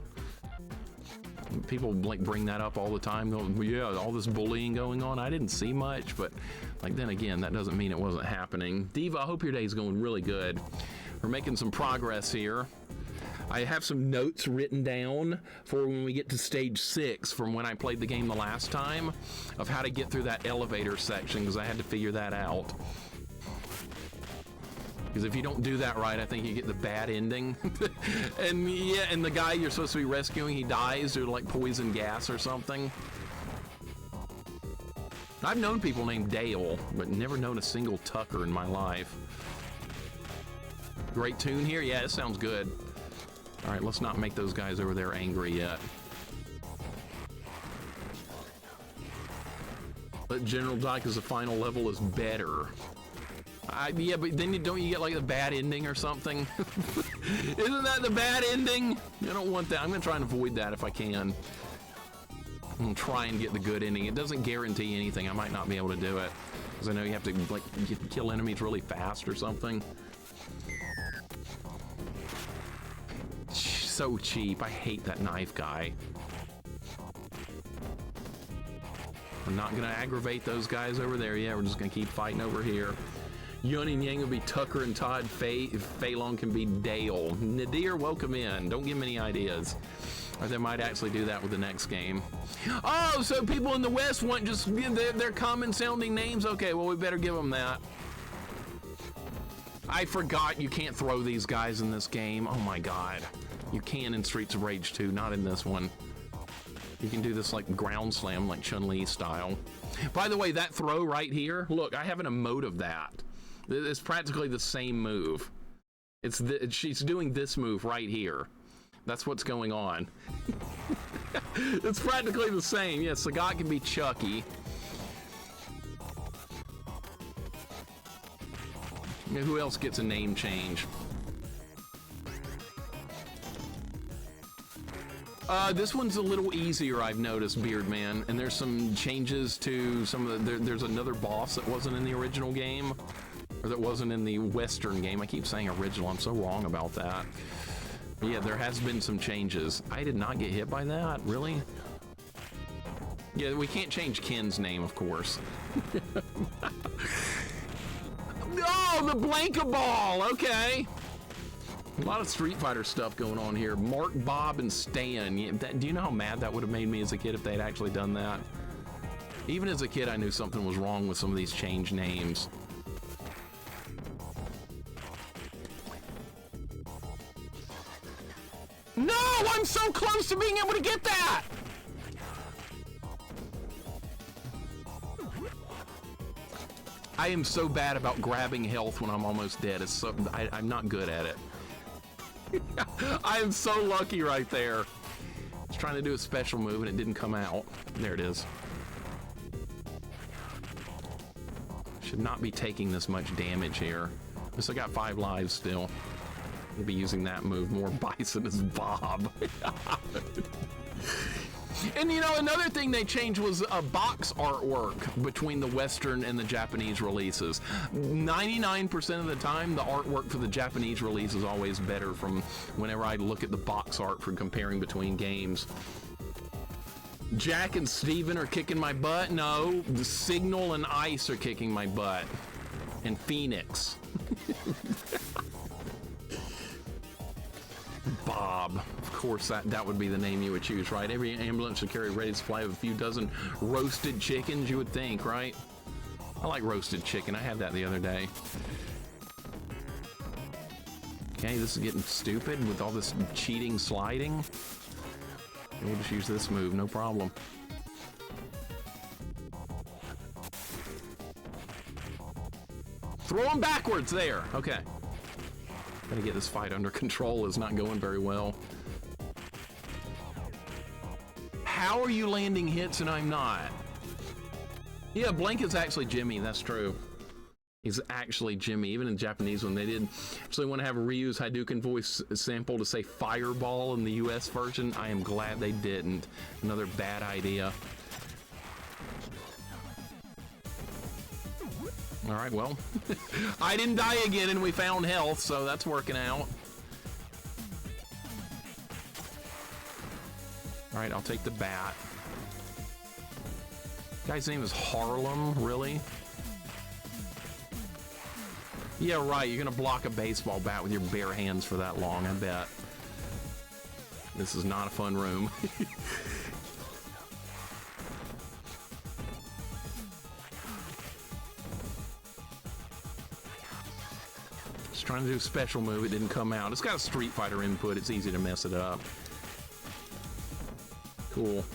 People like bring that up all the time. Yeah, all this bullying going on. I didn't see much, but like then again, that doesn't mean it wasn't happening. Diva, I hope your day's going really good. We're making some progress here. I have some notes written down for when we get to stage 6 from when I played the game the last time of how to get through that elevator section, because I had to figure that out. Because if you don't do that right, I think you get the bad ending. And yeah, and the guy you're supposed to be rescuing, he dies due to like poison gas or something. I've known people named Dale, but never known a single Tucker in my life. Great tune here. Yeah, it sounds good. All right, let's not make those guys over there angry yet. Let General die because the final level is better. Yeah, but then don't you get like the bad ending or something? Isn't that the bad ending? I don't want that. I'm gonna try and avoid that if I can. I'm gonna try and get the good ending. It doesn't guarantee anything. I might not be able to do it because I know you have to like kill enemies really fast or something. So cheap. I hate that knife guy. We're not gonna aggravate those guys over there yet. We're just gonna keep fighting over here. Yun and Yang will be Tucker and Todd. Fei Long can be Dale. Nadir, welcome in. Don't give me any ideas. Or they might actually do that with the next game. Oh, so people in the West want just their common sounding names? Okay, well, we better give them that. I forgot you can't throw these guys in this game. Oh my God. You can in Streets of Rage 2, not in this one. You can do this like ground slam, like Chun-Li style. By the way, that throw right here, look, I have an emote of that. It's practically the same move. She's doing this move right here. That's what's going on. It's practically the same. Yes, Sagat can be Chucky. Who else gets a name change? This one's a little easier, I've noticed, Beardman, and there's some changes to some of the... There's another boss that wasn't in the original game, or that wasn't in the Western game. I keep saying original, I'm so wrong about that. But yeah, there has been some changes. I did not get hit by that, really? Yeah, we can't change Ken's name, of course. Oh, the Blanka Ball, okay. A lot of Street Fighter stuff going on here. Mark, Bob, and Stan. Do you know how mad that would have made me as a kid if they'd actually done that? Even as a kid, I knew something was wrong with some of these changed names. No! I'm so close to being able to get that! I am so bad about grabbing health when I'm almost dead. It's so, I'm not good at it. I am so lucky right there. I was trying to do a special move and it didn't come out. There it is. Should not be taking this much damage here. At least I got 5 lives still. I'll be using that move more. Bison is Bob. And you know, another thing they changed was box artwork between the Western and the Japanese releases. 99% of the time, the artwork for the Japanese release is always better from whenever I look at the box art for comparing between games. Jack and Steven are kicking my butt. No, the Signal and Ice are kicking my butt. And Phoenix. Bob. Of course, that would be the name you would choose, right? Every ambulance should carry a ready supply of a few dozen roasted chickens, you would think, right? I like roasted chicken. I had that the other day. Okay, this is getting stupid with all this cheating sliding. We'll just use this move, no problem. Throw him backwards there. Okay. Gotta get this fight under control. It's not going very well. How are you landing hits and I'm not? Yeah, Blank is actually Jimmy. That's true. He's actually Jimmy. Even in the Japanese one, they did actually want to have a reuse Hadouken voice sample to say Fireball in the US version. I am glad they didn't. Another bad idea. All right, well, I didn't die again and we found health, so that's working out. All right, I'll take the bat. Guy's name is Harlem, really? Yeah, right, you're gonna block a baseball bat with your bare hands for that long, I bet. This is not a fun room. Trying to do a special move, it didn't come out. It's got a Street Fighter input, it's easy to mess it up. Cool.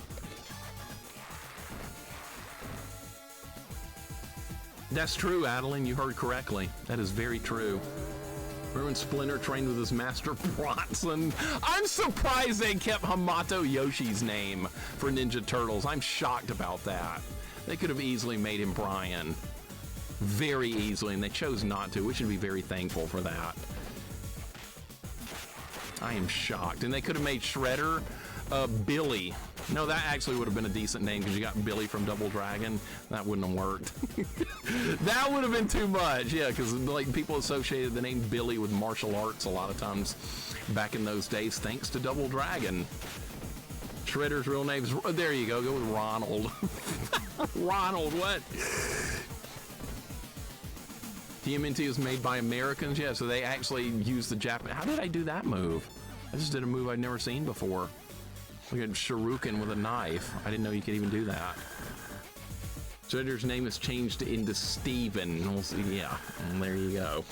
That's true, Adeline, you heard correctly. That is very true. Remember when Splinter trained with his master Bronson? I'm surprised they kept Hamato Yoshi's name for Ninja Turtles. I'm shocked about that. They could have easily made him Brian. Very easily, and they chose not to. We should be very thankful for that. I am shocked. And they could have made Shredder Billy. No, that actually would have been a decent name because you got Billy from Double Dragon. That wouldn't have worked. That would have been too much. Yeah, because like people associated the name Billy with martial arts a lot of times back in those days, thanks to Double Dragon. Shredder's real name's, there you go with Ronald. Ronald, what? TMNT is made by Americans, yeah, so they actually use the Japanese. How did I do that move? I just did a move I'd never seen before. Look at Shuriken with a knife. I didn't know you could even do that. Shredder's name is changed into Steven. We'll see, yeah, and there you go.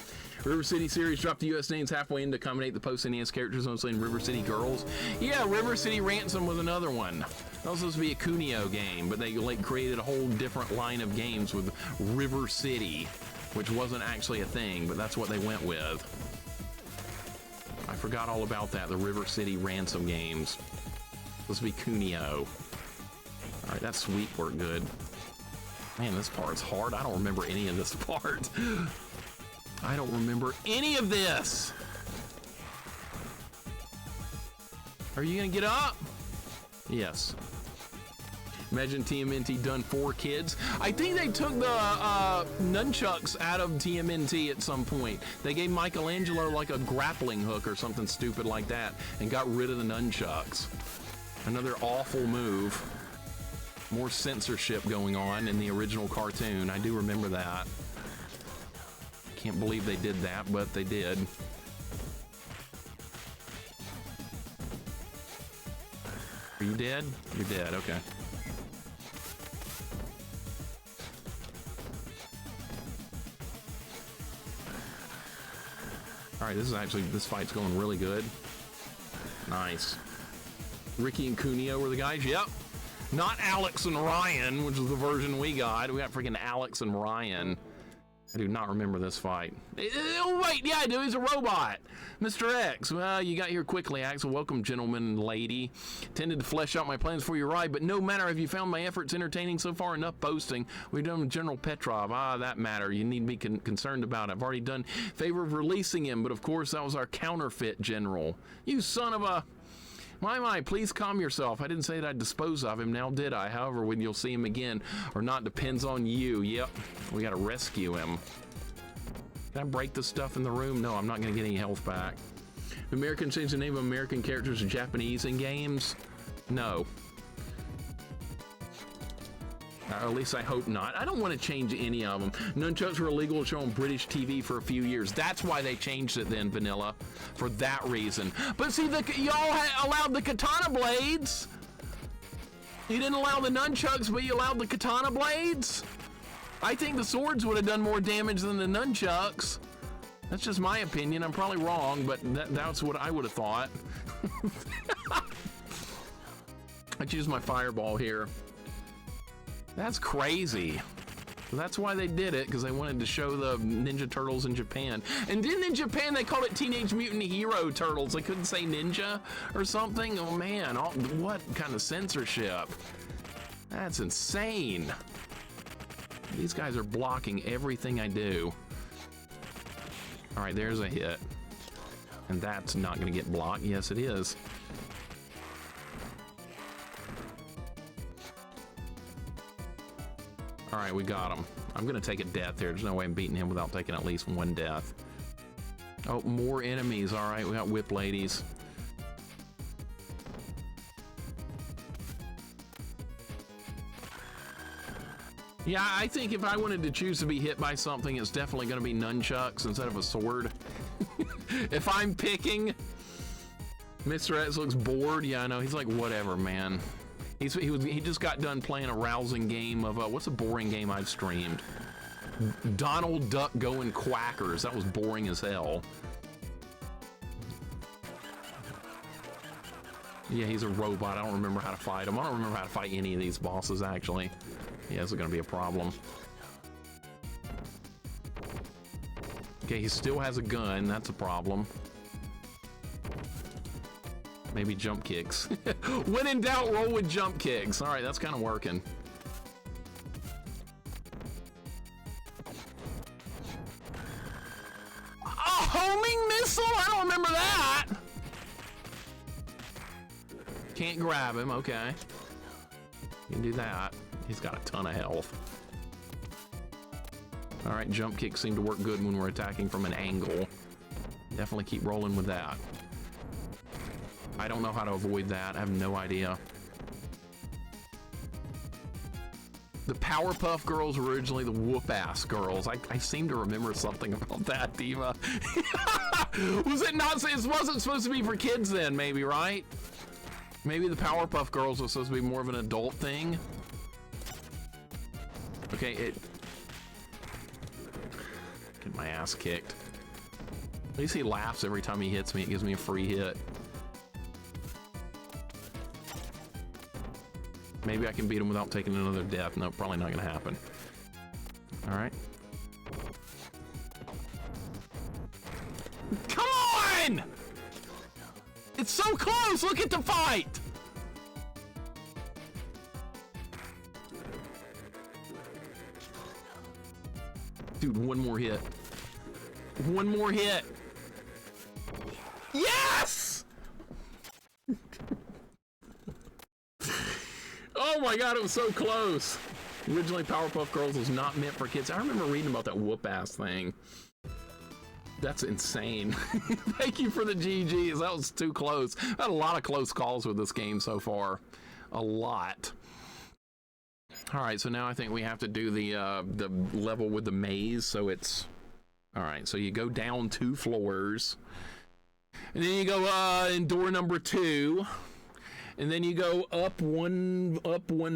River City series dropped the US names halfway in to accommodate the post-NES characters, mostly in River City Girls. Yeah, River City Ransom was another one. That was supposed to be a Kunio game, but they like created a whole different line of games with River City, which wasn't actually a thing, but that's what they went with. I forgot all about that, the River City Ransom games. Supposed to be Kunio. All right, that sweep worked good. Man, this part's hard. I don't remember any of this part. I don't remember any of this. Are you gonna get up? Yes. Imagine TMNT done for kids. I think they took the nunchucks out of TMNT at some point. They gave Michelangelo like a grappling hook or something stupid like that and got rid of the nunchucks. Another awful move. More censorship going on in the original cartoon. I do remember that. Can't believe they did that, but they did. Are you dead? You're dead, okay. All right, this fight's going really good. Nice. Ricky and Cuneo were the guys, yep. Not Alex and Ryan, which is the version we got. We got freaking Alex and Ryan. I do not remember this fight. Oh, wait, yeah, I do. He's a robot. Mr. X, well, you got here quickly, Axel. Welcome, gentleman and lady. Tended to flesh out my plans for your ride, but no matter if you found my efforts entertaining so far. Enough boasting. We've done with General Petrov. Ah, that matter. You need to be concerned about. I've already done favor of releasing him, but of course, that was our counterfeit general. You son of a... My, please calm yourself. I didn't say that I'd dispose of him, now did I? However, when you'll see him again or not depends on you. Yep, we gotta rescue him. Can I break the stuff in the room? No, I'm not gonna get any health back. Americans change the name of American characters to Japanese in games? No. Or at least I hope not. I don't want to change any of them. Nunchucks were illegal to show on British TV for a few years. That's why they changed it then, Vanilla. For that reason. But see, y'all allowed the katana blades. You didn't allow the nunchucks, but you allowed the katana blades? I think the swords would have done more damage than the nunchucks. That's just my opinion. I'm probably wrong, but that's what I would have thought. I choose my fireball here. That's crazy. That's why they did it, because they wanted to show the Ninja Turtles in Japan. And then in Japan, they called it Teenage Mutant Hero Turtles. They couldn't say ninja or something. Oh man, what kind of censorship? That's insane. These guys are blocking everything I do. All right, there's a hit. And that's not gonna get blocked. Yes, it is. All right, we got him. I'm gonna take a death here. There's no way I'm beating him without taking at least one death. Oh, more enemies. All right, we got whip ladies. Yeah, I think if I wanted to choose to be hit by something, it's definitely gonna be nunchucks instead of a sword. If I'm picking, Mr. X looks bored. Yeah, I know. He's like, whatever, man. He just got done playing a rousing game of what's a boring game I've streamed? Donald Duck going quackers. That was boring as hell. Yeah, he's a robot. I don't remember how to fight him. I don't remember how to fight any of these bosses actually. Yeah, this is gonna be a problem. Okay, he still has a gun. That's a problem. Maybe jump kicks. When in doubt, roll with jump kicks. All right, that's kind of working. A homing missile? I don't remember that. Can't grab him, okay. You can do that. He's got a ton of health. All right, jump kicks seem to work good when we're attacking from an angle. Definitely keep rolling with that. I don't know how to avoid that. I have no idea. The Powerpuff Girls were originally the whoop-ass girls. I seem to remember something about that, Diva. Was it not? It wasn't supposed to be for kids then, maybe, right? Maybe the Powerpuff Girls was supposed to be more of an adult thing. Okay, get my ass kicked. At least he laughs every time he hits me. It gives me a free hit. Maybe I can beat him without taking another death. No, probably not gonna happen. All right. Come on! It's so close! Look at the fight! Dude, one more hit. One more hit. Yes! Oh my god, it was so close. Originally, Powerpuff Girls was not meant for kids. I remember reading about that whoop-ass thing. That's insane. Thank you for the GGs. That was too close. I had a lot of close calls with this game so far. A lot. All right, so now I think we have to do the level with the maze. So it's... All right, so you go down 2 floors. And then you go in door number 2. and then you go up one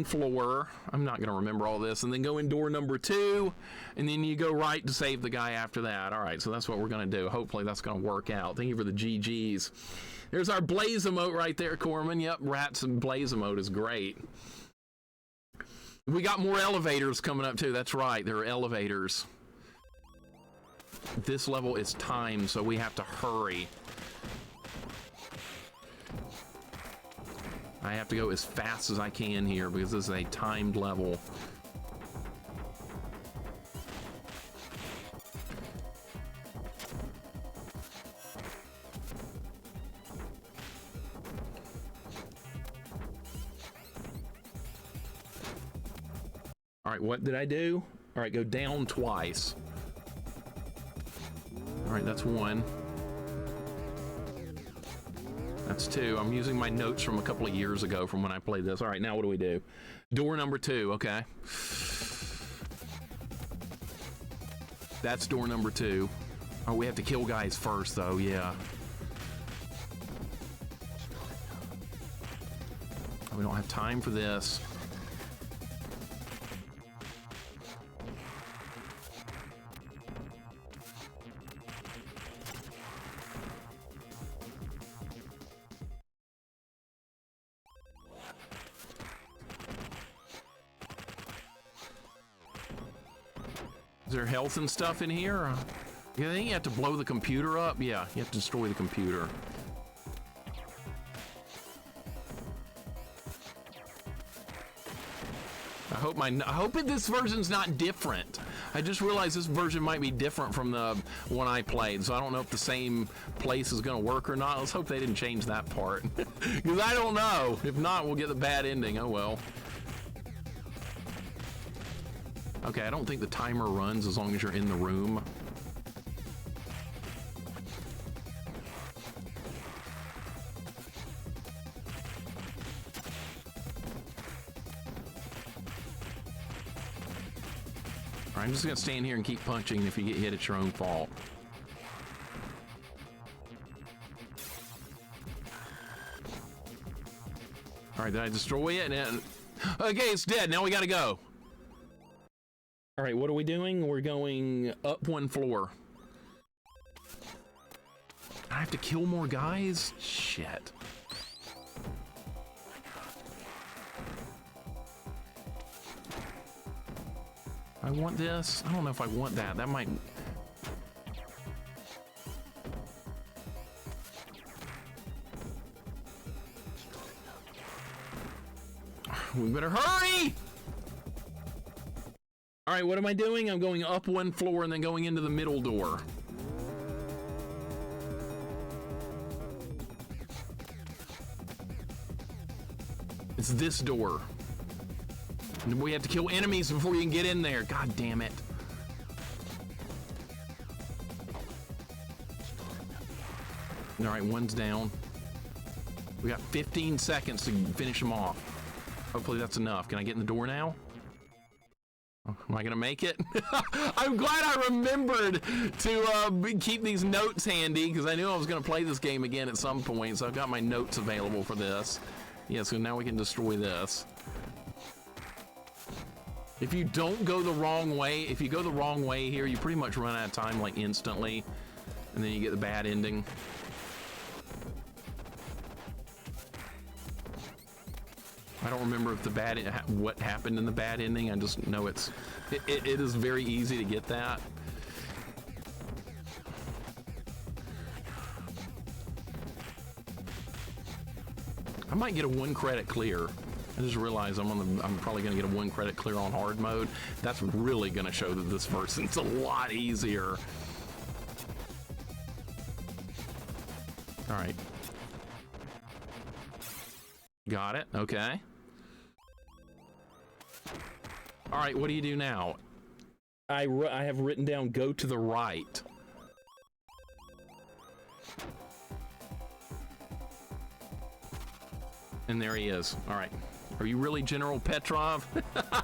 floor. I'm not gonna remember all this, and then go in door number 2, and then you go right to save the guy after that. All right, so that's what we're gonna do. Hopefully that's gonna work out. Thank you for the GGs. There's our blaze emote right there, Corman. Yep, rats and blaze emote is great. We got more elevators coming up too. That's right, there are elevators. This level is timed, so we have to hurry. I have to go as fast as I can here because this is a timed level. All right, what did I do? All right, go down twice. All right, that's 1. That's 2. I'm using my notes from a couple of years ago from when I played this. All right, now what do we do? Door number 2, okay. That's door number 2. Oh, we have to kill guys first, though, yeah. We don't have time for this. Is there health and stuff in here? Yeah, I think you have to blow the computer up. Yeah, you have to destroy the computer. I hope this version's not different. I just realized this version might be different from the one I played, so I don't know if the same place is gonna work or not. Let's hope they didn't change that part. Because I don't know. If not, we'll get the bad ending. Oh well. Okay, I don't think the timer runs as long as you're in the room. All right, I'm just gonna stand here and keep punching. If you get hit, it's your own fault. All right, did I destroy it? And okay, it's dead. Now we gotta go. All right, what are we doing? We're going up 1 floor. I have to kill more guys? Shit. I want this? I don't know if I want that. That might... We better hurry! All right, what am I doing? I'm going up 1 floor and then going into the middle door. It's this door. And we have to kill enemies before you can get in there. God damn it. All right, 1's down. We got 15 seconds to finish them off. Hopefully that's enough. Can I get in the door now? Am I gonna make it? I'm glad I remembered to keep these notes handy because I knew I was gonna play this game again at some point, so I've got my notes available for this. Yeah, so now we can destroy this. If you don't go the wrong way, if you go the wrong way here, you pretty much run out of time like instantly, and then you get the bad ending. I don't remember if what happened in the bad ending. I just know it is very easy to get that. I might get a 1 credit clear. I just realized I'm probably gonna get a 1 credit clear on hard mode. That's really gonna show that this version's a lot easier. All right. Got it, okay. All right, what do you do now? I have written down go to the right. And there he is. All right, Are you really General Petrov?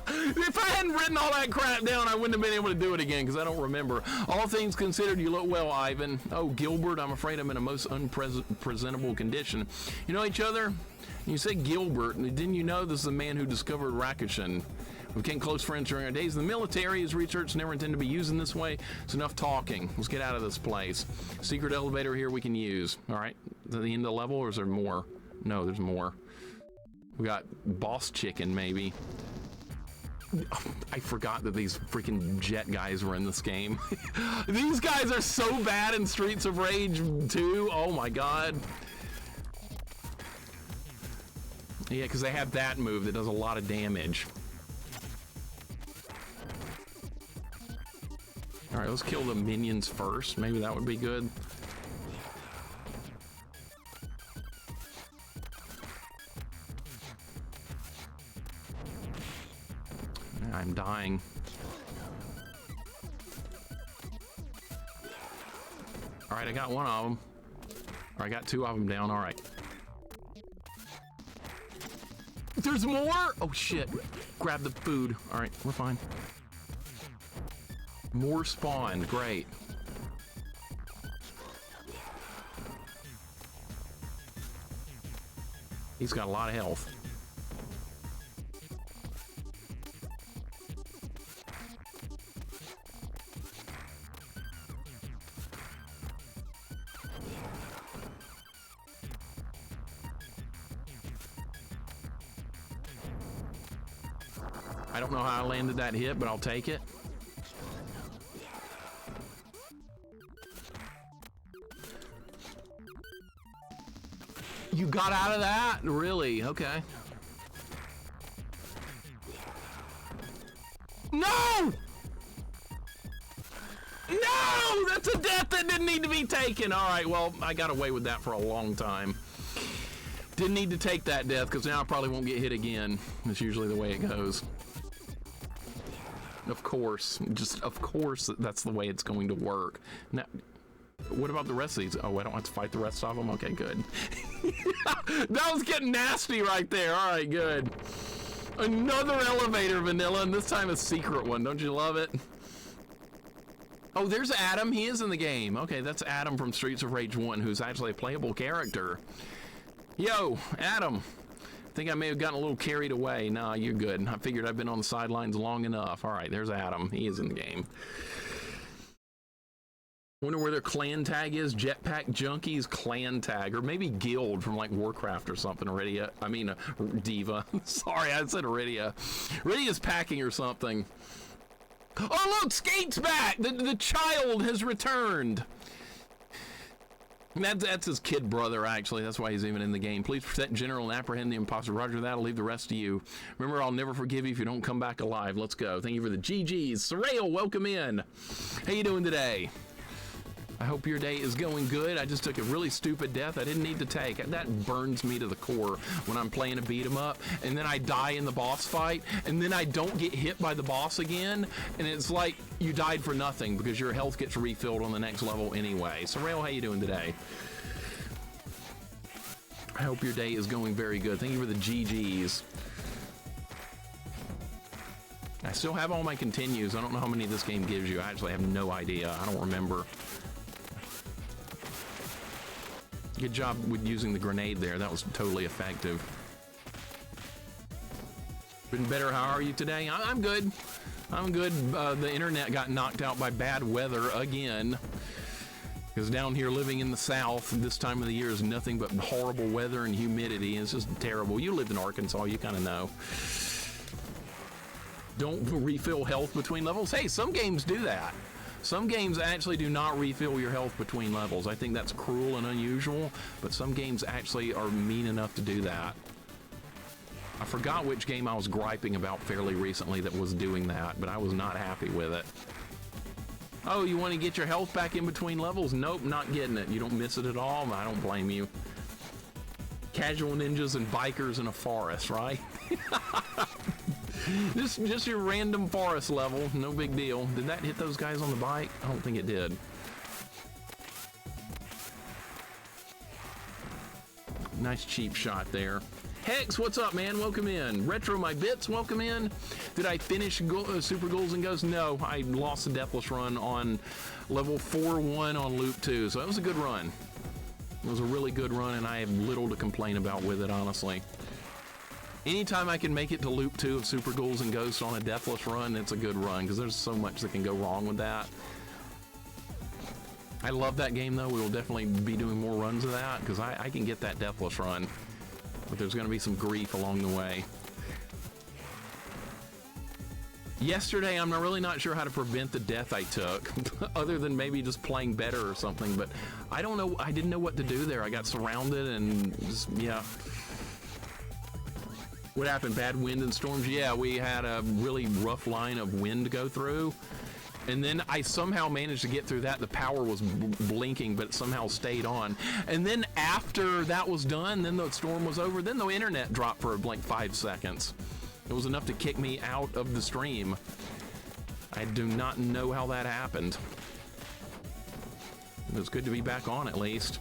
If I hadn't written all that crap down, I wouldn't have been able to do it again, because I don't remember. All things considered, you look well, Ivan. Oh, Gilbert, I'm afraid I'm in a most unpresentable condition. You know each other? You said Gilbert, and didn't you know this is the man who discovered Rakuten? We became close friends during our days in the military. His research never intended to be used in this way. It's enough talking. Let's get out of this place. Secret elevator here we can use. All right, is that the end of the level, or is there more? No, there's more. We got boss chicken, maybe. I forgot that these freaking jet guys were in this game. These guys are so bad in Streets of Rage 2. Oh my god. Yeah, because they have that move that does a lot of damage. All right, let's kill the minions first. Maybe that would be good. I'm dying. All right, I got one of them. Or I got two of them down. All right. There's more? Oh, shit. Grab the food. All right, we're fine. More spawned. Great. He's got a lot of health. I don't know how I landed that hit, but I'll take it. You got out of that? Really? Okay. No! No! That's a death that didn't need to be taken. All right, well, I got away with that for a long time. Didn't need to take that death, because now I probably won't get hit again. That's usually the way it goes. Of course, just of course that's the way it's going to work. Now, what about the rest of these? Oh, I don't have to fight the rest of them? Okay, good. That was getting nasty right there. All right, good. Another elevator, Vanilla, and this time a secret one. Don't you love it? Oh, there's Adam. He is in the game. Okay, that's Adam from Streets of Rage 1, who's actually a playable character. Yo, Adam. I think I may have gotten a little carried away. Nah, you're good. I figured I've been on the sidelines long enough. All right, there's Adam. He is in the game. Wonder where their clan tag is. Jetpack Junkies clan tag, or maybe guild from like Warcraft or something. Iridia, I mean Diva. Sorry, I said Iridia. Iridia's packing or something. Oh look, Skate's back. The child has returned. That's his kid brother, actually. That's why he's even in the game. Please protect General and apprehend the imposter. Roger that. I'll leave the rest to you. Remember, I'll never forgive you if you don't come back alive. Let's go. Thank you for the GGs. Sorrel, welcome in. How you doing today? I hope your day is going good. I just took a really stupid death I didn't need to take. That burns me to the core when I'm playing a beat 'em up, and then I die in the boss fight, and then I don't get hit by the boss again, and it's like you died for nothing because your health gets refilled on the next level anyway. So, Rail, how you doing today? I hope your day is going very good. Thank you for the GGs. I still have all my continues. I don't know how many this game gives you. I actually have no idea. I don't remember. Good job with using the grenade there. That was totally effective. Been better. How are you today? I'm good. I'm good. The internet got knocked out by bad weather again. Because down here living in the South, this time of the year is nothing but horrible weather and humidity. And it's just terrible. You lived in Arkansas, you kind of know. Don't refill health between levels. Hey, some games do that. Some games actually do not refill your health between levels. I think that's cruel and unusual, but some games actually are mean enough to do that. I forgot which game I was griping about fairly recently that was doing that, but I was not happy with it. Oh, you want to get your health back in between levels? Nope, not getting it. You don't miss it at all? I don't blame you. Casual ninjas and bikers in a forest, right? Just your random forest level, no big deal. Did that hit those guys on the bike? I don't think it did. Nice cheap shot there. Hex, what's up, man? Welcome in. Retro My Bits, welcome in. Did I finish Super Ghouls and Ghosts? No, I lost the Deathless run on level 4-1 on Loop 2, so that was a good run. It was a really good run, and I have little to complain about with it, honestly. Anytime I can make it to Loop 2 of Super Ghouls and Ghosts on a Deathless run, it's a good run, because there's so much that can go wrong with that. I love that game, though. We will definitely be doing more runs of that, because I can get that Deathless run. But there's going to be some grief along the way. Yesterday, I'm really not sure how to prevent the death I took, other than maybe just playing better or something, but I don't know. I didn't know what to do there. I got surrounded and just, yeah. What happened? Bad wind and storms? Yeah, we had a really rough line of wind to go through. And then I somehow managed to get through that. The power was blinking, but it somehow stayed on. And then after that was done, then the storm was over, then the internet dropped for like 5 seconds. It was enough to kick me out of the stream. I do not know how that happened. It was good to be back on, at least.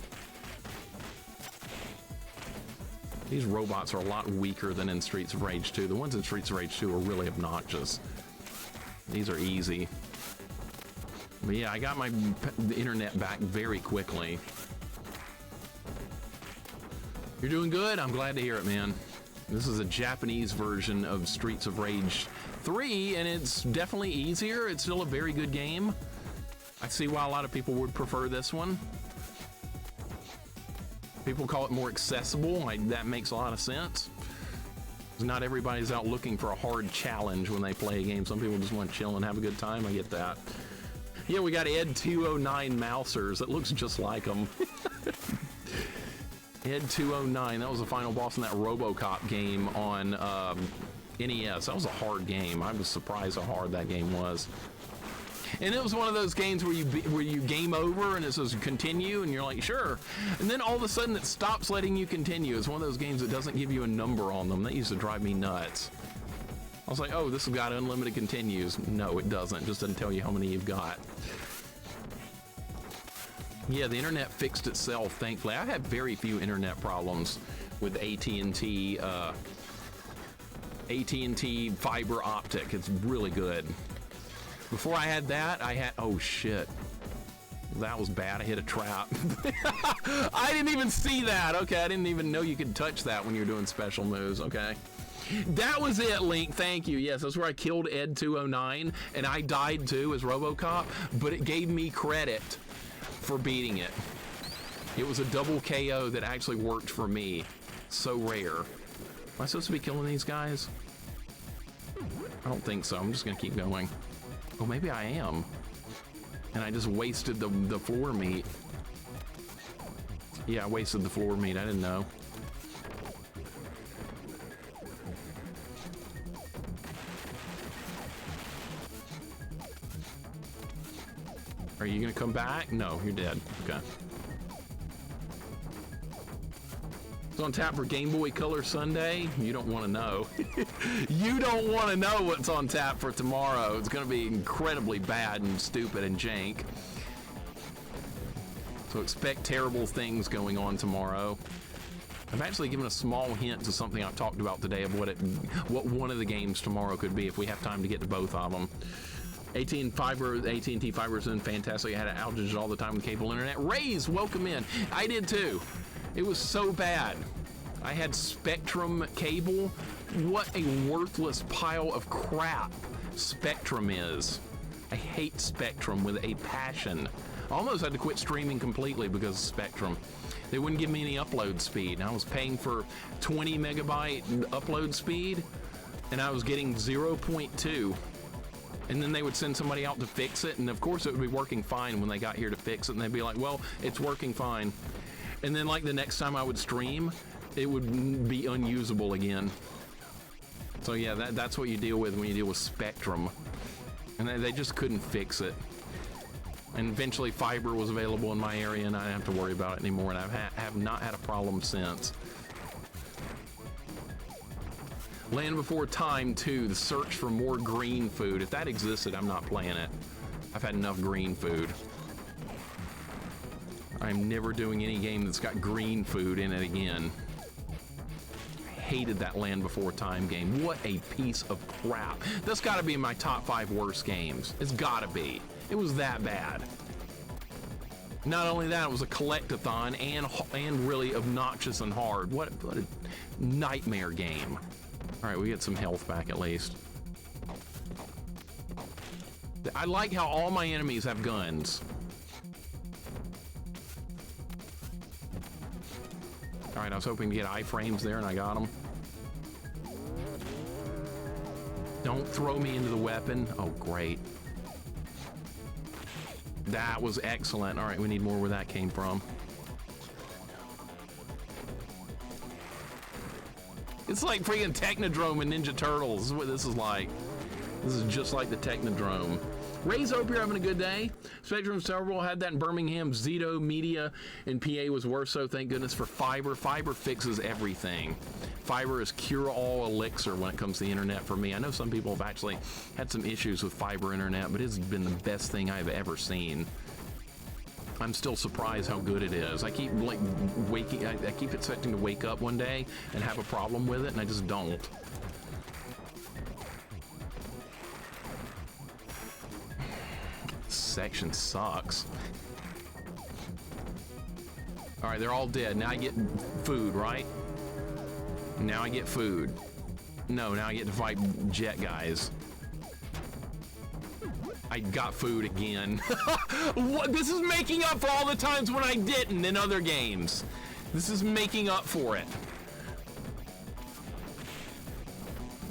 These robots are a lot weaker than in Streets of Rage 2. The ones in Streets of Rage 2 are really obnoxious. These are easy. But yeah, I got the internet back very quickly. You're doing good? I'm glad to hear it, man. This is a Japanese version of Streets of Rage 3, and it's definitely easier. It's still a very good game. I see why a lot of people would prefer this one. People call it more accessible. That makes a lot of sense. Not everybody's out looking for a hard challenge when they play a game. Some people just want to chill and have a good time. I get that. Yeah, we got Ed 209 Mousers. It looks just like them. Ed 209. That was the final boss in that RoboCop game on NES. That was a hard game. I was surprised how hard that game was. And it was one of those games where you game over and it says continue, and you're like, sure. And then all of a sudden it stops letting you continue. It's one of those games that doesn't give you a number on them. That used to drive me nuts. I was like, oh, this has got unlimited continues. No, it doesn't. It just doesn't tell you how many you've got. Yeah, the internet fixed itself, thankfully. I've had very few internet problems with AT&T fiber optic. It's really good. Before I had that, oh shit. That was bad. I hit a trap. I didn't even see that. Okay, I didn't even know you could touch that when you're doing special moves. Okay. That was it, Link. Thank you. Yes, that's where I killed Ed 209, and I died too as RoboCop, but it gave me credit for beating it. It was a double KO that actually worked for me. So rare. Am I supposed to be killing these guys? I don't think so. I'm just gonna keep going. Oh, maybe I am. And I just wasted the floor meat. Yeah, I wasted the floor meat. I didn't know. Are you gonna come back? No, you're dead. Okay. It's on tap for Game Boy Color Sunday. You don't want to know. You don't want to know what's on tap for tomorrow. It's going to be incredibly bad and stupid and jank. So expect terrible things going on tomorrow. I've actually given a small hint to something I've talked about today of what one of the games tomorrow could be if we have time to get to both of them. AT&T Fiber has been fantastic. I had outages all the time with cable internet. Raise, welcome in. I did too. It was so bad. I had Spectrum cable. What a worthless pile of crap Spectrum is. I hate Spectrum with a passion. I almost had to quit streaming completely because of Spectrum. They wouldn't give me any upload speed. I was paying for 20 megabyte upload speed, and I was getting 0.2. And then they would send somebody out to fix it, and of course it would be working fine when they got here to fix it, and they'd be like, well, it's working fine. And then like the next time I would stream, it would be unusable again. So yeah, that's what you deal with when you deal with Spectrum. And they just couldn't fix it. And eventually fiber was available in my area, and I didn't have to worry about it anymore, and I have not had a problem since. Land Before Time 2, the search for more green food. If that existed, I'm not playing it. I've had enough green food. I'm never doing any game that's got green food in it again. I hated that Land Before Time game. What a piece of crap. That's got to be in my top 5 worst games. It's got to be. It was that bad. Not only that, it was a collectathon and really obnoxious and hard. What a nightmare game. All right, we get some health back at least. I like how all my enemies have guns. All right, I was hoping to get iframes there, and I got them. Don't throw me into the weapon. Oh, great. That was excellent. All right, we need more where that came from. It's like freaking Technodrome and Ninja Turtles. This is what this is like. This is just like the Technodrome. Ray's hope you're having a good day. Spectrum Cerebral had that in Birmingham. Zito Media in PA was worse, so thank goodness for fiber. Fiber fixes everything. Fiber is cure-all elixir when it comes to the internet for me. I know some people have actually had some issues with fiber internet, but it's been the best thing I've ever seen. I'm still surprised how good it is. I keep like waking, I keep expecting to wake up one day and have a problem with it, and I just don't. Section sucks. All right, they're all dead. Now I get food, right? Now I get food. No, now I get to fight jet guys. I got food again. What? This is making up for all the times when I didn't in other games. This is making up for it.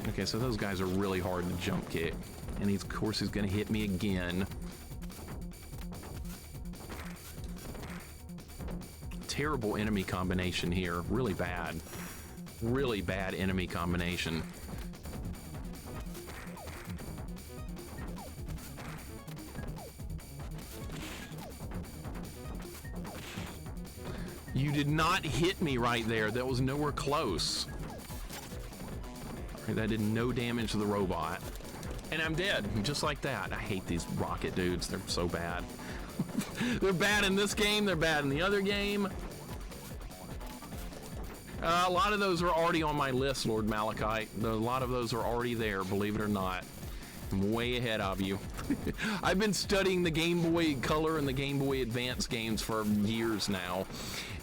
Okay, so those guys are really hard to jump kick. And of course he's gonna hit me again. Terrible enemy combination here. Really bad. Really bad enemy combination. You did not hit me right there. That was nowhere close. That did no damage to the robot. And I'm dead, just like that. I hate these rocket dudes. They're so bad. They're bad in this game. They're bad in the other game. A lot of those are already on my list, Lord Malachite. A lot of those are already there, believe it or not. I'm way ahead of you. I've been studying the Game Boy Color and the Game Boy Advance games for years now,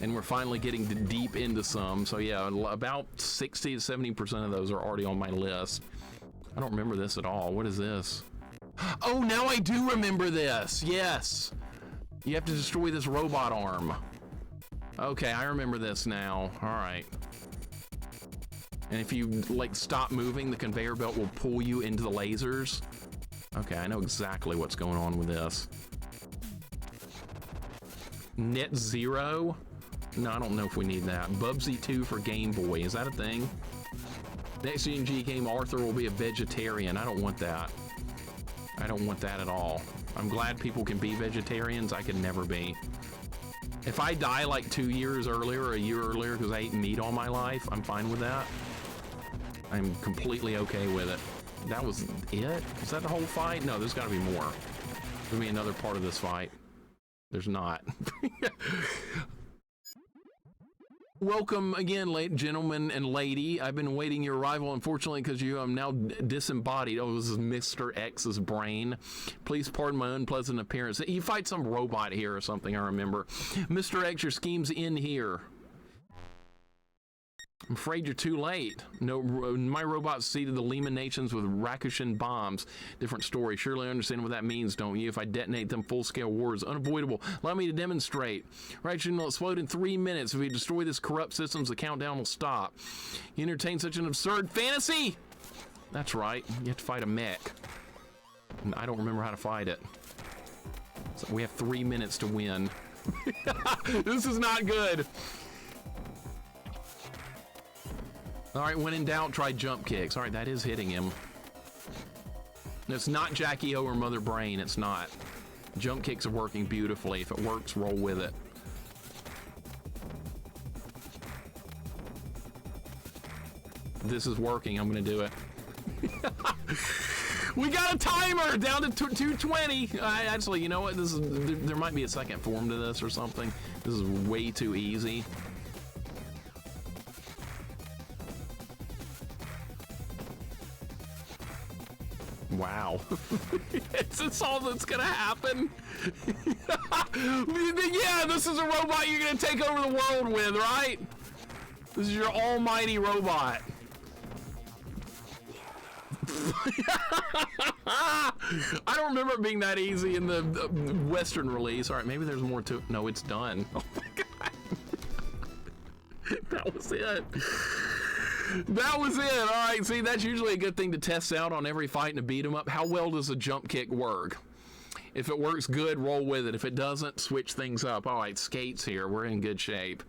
and we're finally getting deep into some. So yeah, about 60 to 70% of those are already on my list. I don't remember this at all. What is this? Oh, now I do remember this. Yes. You have to destroy this robot arm. Okay, I remember this now. All right. And if you like stop moving, the conveyor belt will pull you into the lasers. Okay, I know exactly what's going on with this. Net Zero? No, I don't know if we need that. Bubsy 2 for Game Boy. Is that a thing? Next G&G game, Arthur will be a vegetarian. I don't want that. I don't want that at all. I'm glad people can be vegetarians. I could never be. If I die like 2 years earlier or a year earlier because I ate meat all my life, I'm fine with that. I'm completely okay with it. That was it? Is that the whole fight? No, there's got to be more. There's gonna be another part of this fight. There's not. Welcome again, gentlemen and lady. I've been waiting your arrival, unfortunately, because you am now disembodied. Oh, this is Mr. X's brain. Please pardon my unpleasant appearance. You fight some robot here or something, I remember. Mr. X, your scheme's in here. I'm afraid you're too late. No, my robot seeded the Lehman nations with Rakushin bombs. Different story. Surely understand what that means, don't you? If I detonate them, full-scale war is unavoidable. Allow me to demonstrate. Rakushin will explode in 3 minutes. If we destroy this corrupt systems, the countdown will stop. You entertain such an absurd fantasy? That's right. You have to fight a mech. And I don't remember how to fight it. So we have 3 minutes to win. This is not good. All right, when in doubt, try jump kicks. All right, that is hitting him. It's not Jackie O or Mother Brain. It's not. Jump kicks are working beautifully. If it works, roll with it. This is working. I'm going to do it. We got a timer down to 220. Actually, you know what? This is there might be a second form to this or something. This is way too easy. Wow. Is this all that's gonna happen? Yeah, this is a robot you're gonna take over the world with, right? This is your almighty robot. I don't remember it being that easy in the Western release. All right, maybe there's more to it. No, it's done. Oh my God. That was it. That was it. All right, see, that's usually a good thing to test out on every fight in a beat 'em up. How well does a jump kick work? If it works good, roll with it. If it doesn't, switch things up. All right, skates here. We're in good shape.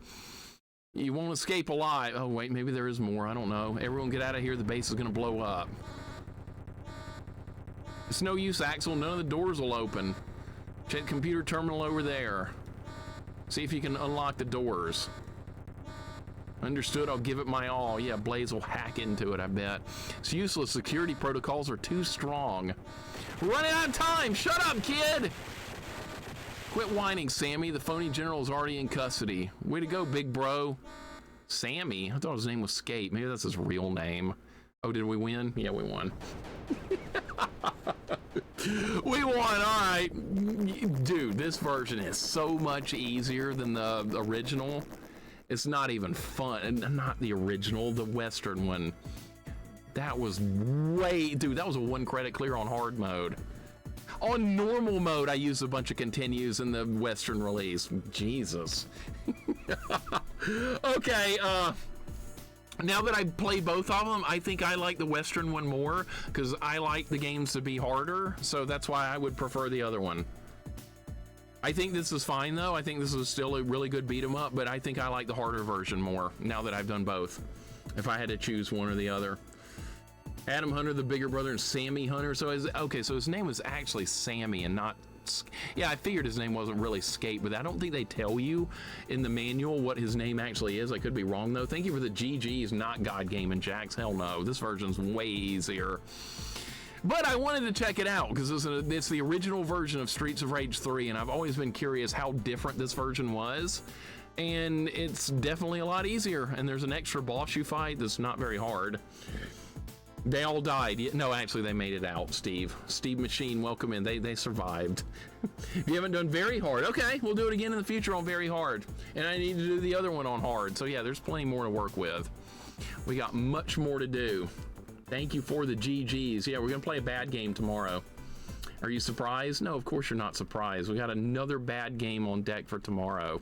You won't escape alive. Oh, wait, maybe there is more. I don't know. Everyone get out of here. The base is going to blow up. It's no use, Axel. None of the doors will open. Check computer terminal over there. See if you can unlock the doors. Understood, I'll give it my all. Yeah, Blaze will hack into it, I bet. It's useless. Security protocols are too strong. We're running out of time. Shut up, kid. Quit whining, Sammy. The phony general is already in custody. Way to go, big bro. Sammy? I thought his name was Skate. Maybe that's his real name. Oh, did we win? Yeah, we won. We won, all right. Dude, this version is so much easier than the original. It's not even fun. And not the original, the Western one. That was way, dude, that was a 1 credit clear on hard mode. On normal mode, I used a bunch of continues in the Western release. Jesus. Okay, now that I play both of them, I think I like the Western one more because I like the games to be harder, so that's why I would prefer the other one. I think this is fine though. I think this is still a really good beat 'em up, but I think I like the harder version more now that I've done both. If I had to choose one or the other. Adam Hunter, the bigger brother, and Sammy Hunter. So so his name was actually Sammy and not. Yeah, I figured his name wasn't really Skate, but I don't think they tell you in the manual what his name actually is. I could be wrong though. Thank you for the GGs, not God Game and Jax. Hell no, this version's way easier. But I wanted to check it out because it's the original version of Streets of Rage 3, and I've always been curious how different this version was. And it's definitely a lot easier. And there's an extra boss you fight that's not very hard. They all died. No, actually, they made it out, Steve. Steve Machine, welcome in. They survived. You haven't done very hard. Okay, we'll do it again in the future on very hard. And I need to do the other one on hard. So yeah, there's plenty more to work with. We got much more to do. Thank you for the GGs. Yeah, we're going to play a bad game tomorrow. Are you surprised? No, of course you're not surprised. We got another bad game on deck for tomorrow.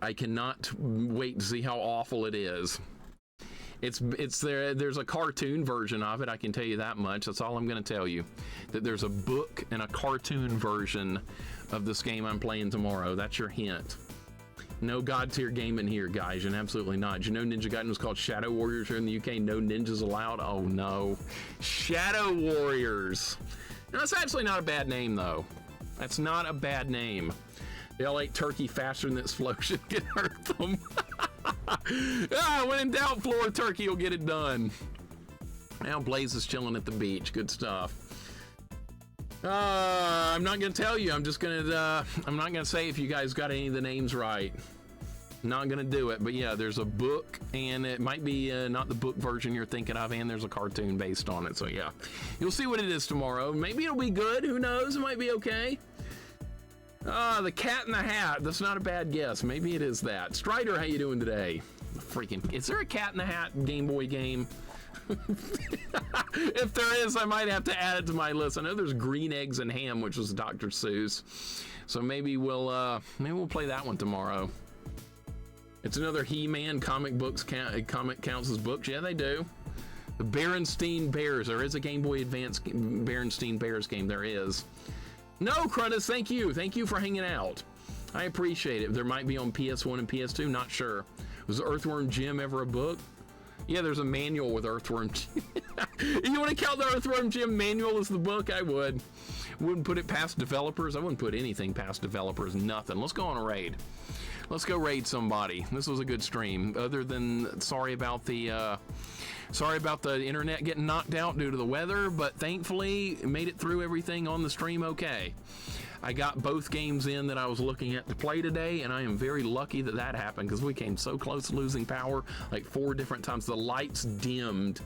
I cannot wait to see how awful it is. There's a cartoon version of it, I can tell you that much. That's all I'm going to tell you. That there's a book and a cartoon version of this game I'm playing tomorrow. That's your hint. No God tier game in here, guys, and absolutely not. You know Ninja Gaiden was called Shadow Warriors here in the UK? No ninjas allowed? Oh no. Shadow Warriors. Now, that's actually not a bad name, though. That's not a bad name. They'll eat turkey faster than the explosion can hurt them. When in doubt, floor turkey will get it done. Now Blaze is chilling at the beach. Good stuff. I'm not gonna tell you. I'm just gonna. I'm not gonna say if you guys got any of the names right. Not gonna do it. But yeah, there's a book, and it might be not the book version you're thinking of, and there's a cartoon based on it. So yeah, you'll see what it is tomorrow. Maybe it'll be good. Who knows? It might be okay. The Cat in the Hat. That's not a bad guess. Maybe it is that. Strider, how you doing today? Freaking, is there a Cat in the Hat Game Boy game? If there is, I might have to add it to my list. I know there's Green Eggs and Ham, which was Dr. Seuss. So maybe we'll play that one tomorrow. It's another He-Man comic books. Comic counts as books. Yeah, they do. The Berenstein Bears. There is a Game Boy Advance Berenstein Bears game. There is. No, Crudus, thank you. Thank you for hanging out. I appreciate it. There might be on PS1 and PS2, not sure. Was Earthworm Jim ever a book? Yeah, there's a manual with Earthworm Jim. You want to count the Earthworm Jim manual as the book? I would. Wouldn't put it past developers. I wouldn't put anything past developers. Nothing. Let's go on a raid. Let's go raid somebody. This was a good stream. Other than sorry about the internet getting knocked out due to the weather, but thankfully made it through everything on the stream okay. I got both games in that I was looking at to play today, and I am very lucky that that happened because we came so close to losing power like 4 different times. The lights dimmed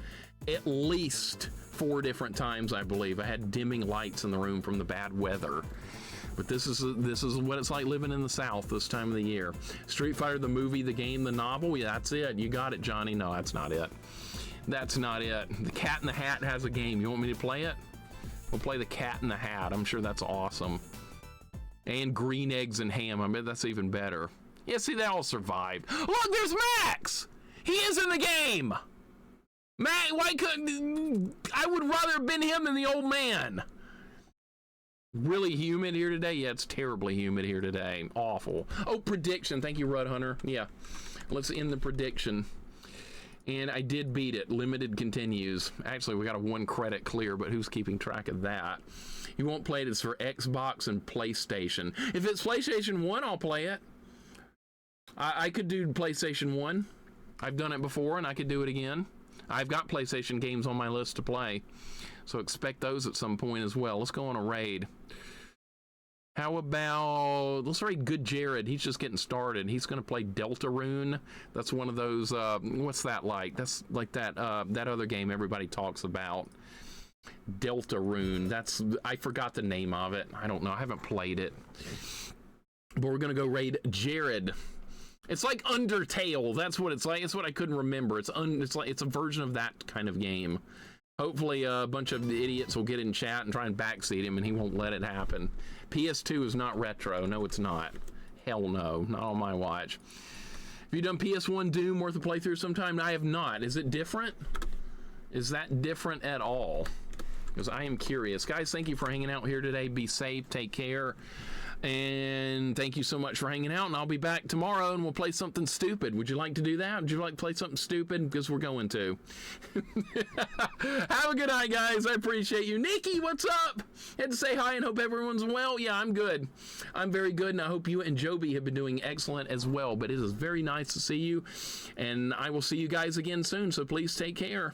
at least 4 different times, I believe. I had dimming lights in the room from the bad weather. But this is what it's like living in the South this time of the year. Street Fighter, the movie, the game, the novel. Yeah, that's it. You got it, Johnny. No, that's not it. That's not it. The Cat in the Hat has a game. You want me to play it? We'll play the Cat in the Hat. I'm sure that's awesome. And Green Eggs and Ham. I bet that's even better. Yeah, see, they all survived. Look, there's Max! He is in the game! Max, why couldn't... I would rather have been him than the old man. Really humid here today? Yeah, it's terribly humid here today. Awful. Oh, prediction. Thank you, Rud Hunter. Yeah, let's end the prediction. And I did beat it. Limited continues. Actually, we got a 1 credit clear, but who's keeping track of that? You won't play it. It's for Xbox and PlayStation. If it's PlayStation 1, I'll play it. I could do PlayStation 1. I've done it before, and I could do it again. I've got PlayStation games on my list to play, so expect those at some point as well. Let's go on a raid. How about, let's raid Good Jared. He's just getting started. He's going to play Deltarune. That's one of those, what's that like? That's like that other game everybody talks about. Deltarune. I forgot the name of it. I don't know. I haven't played it. But we're going to go raid Jared. It's like Undertale. That's what it's like. It's what I couldn't remember. It's a version of that kind of game. Hopefully a bunch of the idiots will get in chat and try and backseat him, and he won't let it happen. PS2 is not retro. No, it's not. Hell no. Not on my watch. Have you done PS1 Doom worth a playthrough sometime? I have not. Is it different? Is that different at all? Because I am curious. Guys, thank you for hanging out here today. Be safe. Take care. And thank you so much for hanging out, and I'll be back tomorrow, and we'll play something stupid. Would you like to do that? Would you like to play something stupid? Because we're going to. Have a good night, guys. I appreciate you. Nikki, what's up? Had to say hi and hope everyone's well. Yeah, I'm good. I'm very good, and I hope you and Joby have been doing excellent as well. But it is very nice to see you, and I will see you guys again soon, so please take care.